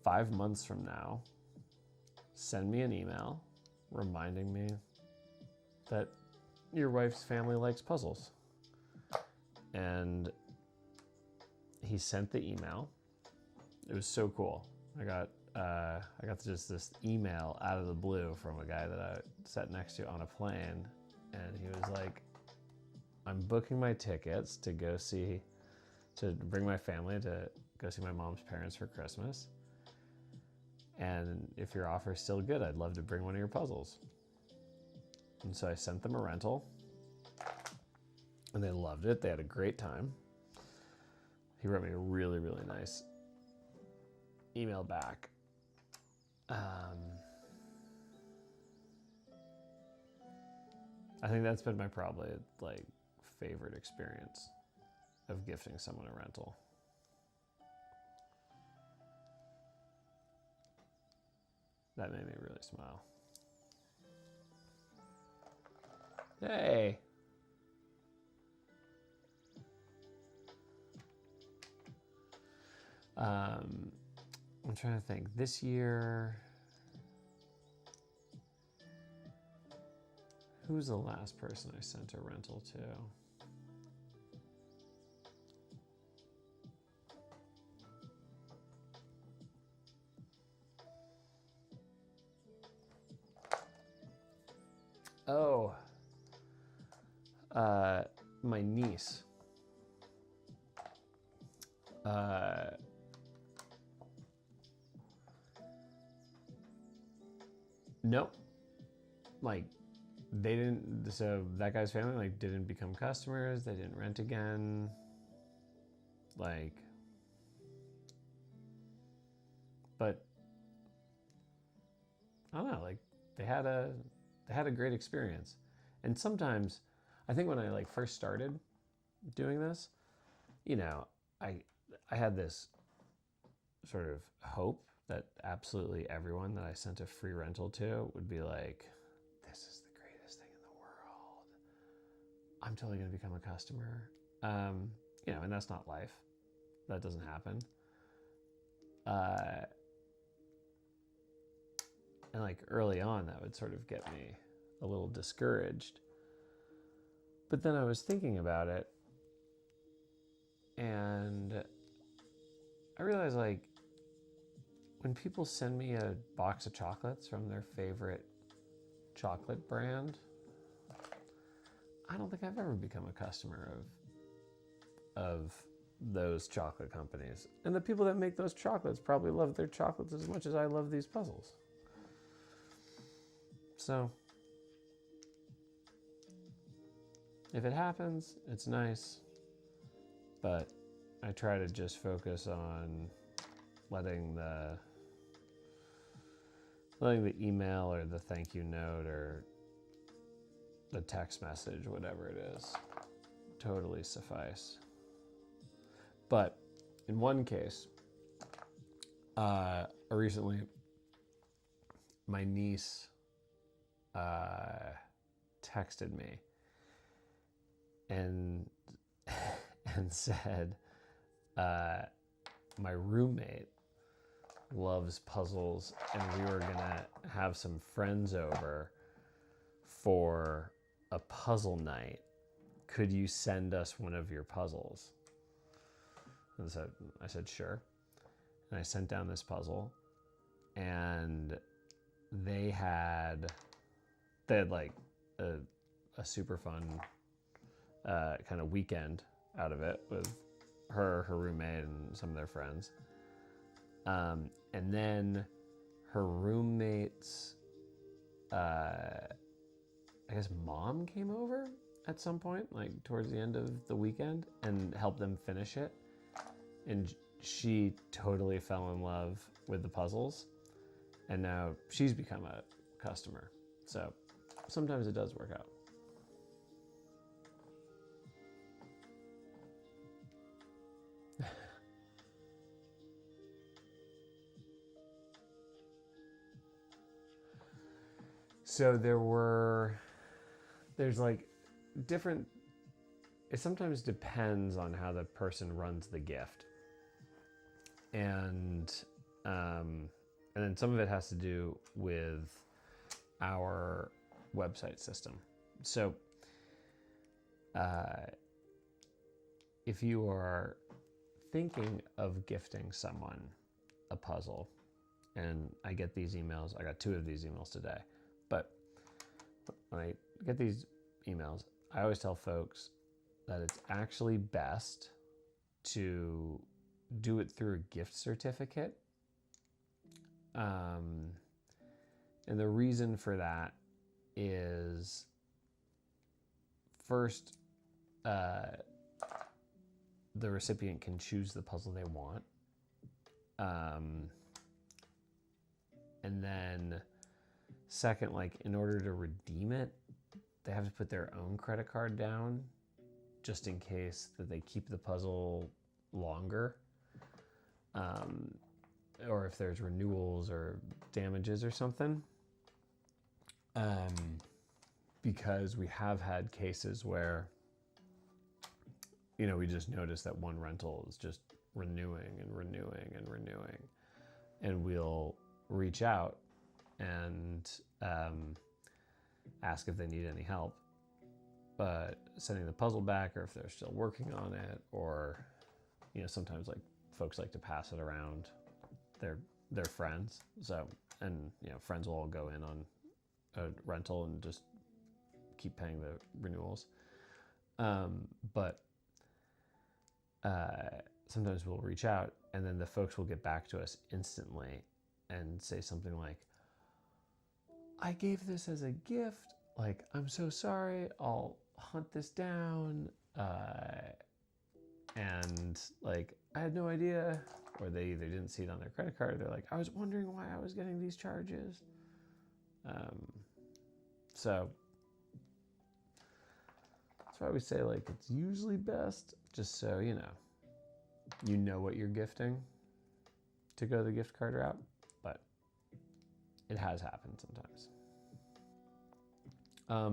5 months from now, send me an email reminding me that your wife's family likes puzzles. And he sent the email. It was so cool. I got just this email out of the blue from a guy that I sat next to on a plane, and he was like, "I'm booking my tickets to bring my family to go see my mom's parents for Christmas. And if your offer is still good, I'd love to bring one of your puzzles." And so I sent them a rental, and they loved it. They had a great time. He wrote me a really, really nice email back. I think that's been my probably like favorite experience of gifting someone a rental. That made me really smile. Hey. I'm trying to think. This year, who's the last person I sent a rental to? Oh, my niece. Nope. Like, they didn't, so that guy's family, like, didn't become customers. They didn't rent again. Like, but I don't know, like, they had a great experience. And sometimes, I think when I like first started doing this, you know, I had this sort of hope that absolutely everyone that I sent a free rental to would be like, this is the greatest thing in the world. I'm totally going to become a customer. You know, and that's not life. That doesn't happen. And like early on, that would sort of get me a little discouraged. But then I was thinking about it, and I realized, like, when people send me a box of chocolates from their favorite chocolate brand, I don't think I've ever become a customer of those chocolate companies. And the people that make those chocolates probably love their chocolates as much as I love these puzzles. So, if it happens, it's nice, but I try to just focus on letting the email or the thank you note or the text message, whatever it is, totally suffice. But in one case, recently, my niece texted me and said, my roommate loves puzzles, and we were gonna have some friends over for a puzzle night. Could you send us one of your puzzles? And so I said, sure. And I sent down this puzzle, and they had like a super fun kind of weekend out of it with her roommate, and some of their friends. And then her roommate's, I guess, mom came over at some point, like towards the end of the weekend, and helped them finish it. And she totally fell in love with the puzzles. And now she's become a customer. So sometimes it does work out. So there's like different, it sometimes depends on how the person runs the gift. And then some of it has to do with our website system. So if you are thinking of gifting someone a puzzle, and I get these emails, I got 2 of these emails today, but when I get these emails, I always tell folks that it's actually best to do it through a gift certificate. And the reason for that is, first, the recipient can choose the puzzle they want. And then second, like, in order to redeem it, they have to put their own credit card down, just in case that they keep the puzzle longer. Or if there's renewals or damages or something. Because we have had cases where, you know, we just noticed that one rental is just renewing and renewing and renewing. And we'll reach out and ask if they need any help, but sending the puzzle back, or if they're still working on it, or sometimes like folks like to pass it around their friends. So, and friends will all go in on a rental and just keep paying the renewals. But sometimes we'll reach out, and then the folks will get back to us instantly and say something like, I gave this as a gift, like, I'm so sorry, I'll hunt this down, and like, I had no idea, or they either didn't see it on their credit card, or they're like, I was wondering why I was getting these charges. So that's why we say, like, it's usually best just so you know what you're gifting to go the gift card route, but it has happened sometimes.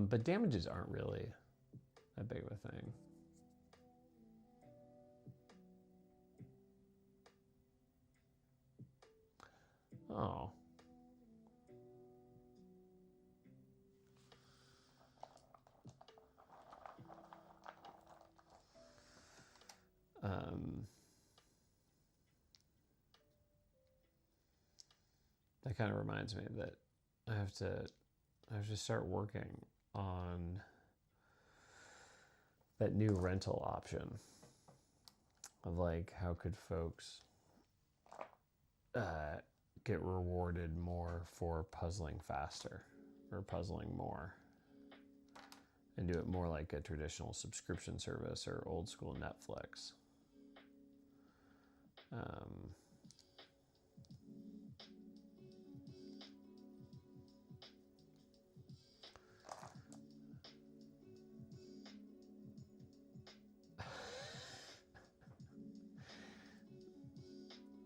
But damages aren't really that big of a thing. Oh. That kind of reminds me that I have to start working on that new rental option of, like, how could folks get rewarded more for puzzling faster or puzzling more, and do it more like a traditional subscription service or old school Netflix.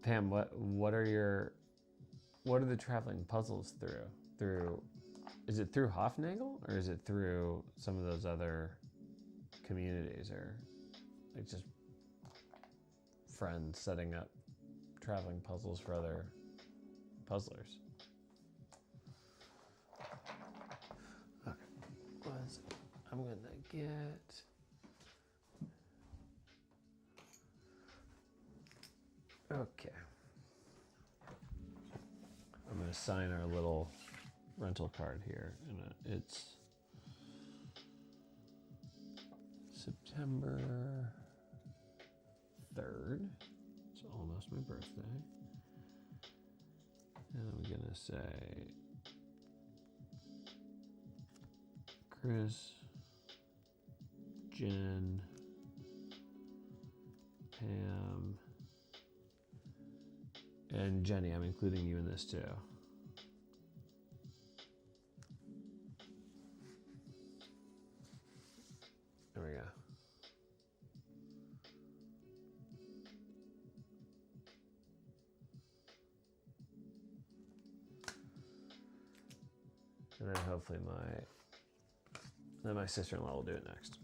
Pam, what are the traveling puzzles through? Is it through Hofnagel, or is it through some of those other communities, or like just friends setting up traveling puzzles for other puzzlers? Okay, I'm gonna get. Okay. I'm going to sign our little rental card here. And it's September 3rd. It's almost my birthday. And I'm going to say, Chris, Jen, Pam, and Jenny. I'm including you in this too. There we go. And then hopefully my sister-in-law will do it next.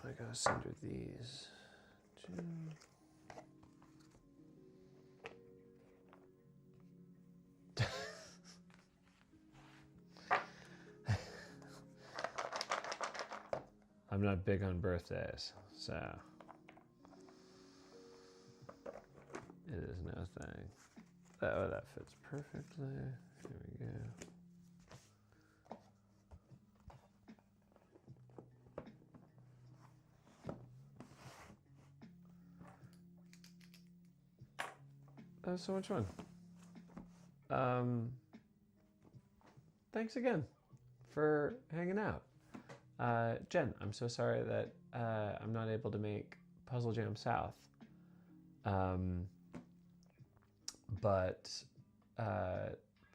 I gotta send her these two. I'm not big on birthdays, so it is no thing. Oh, that fits perfectly. Here we go. That was so much fun. Thanks again for hanging out. Jen, I'm so sorry that I'm not able to make Puzzle Jam South. But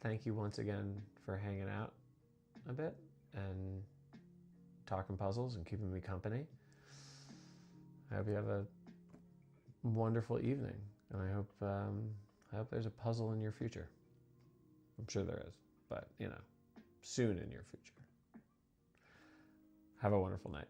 thank you once again for hanging out a bit. and talking puzzles and keeping me company. I hope you have a wonderful evening, and I hope there's a puzzle in your future. I'm sure there is, but soon in your future. Have a wonderful night.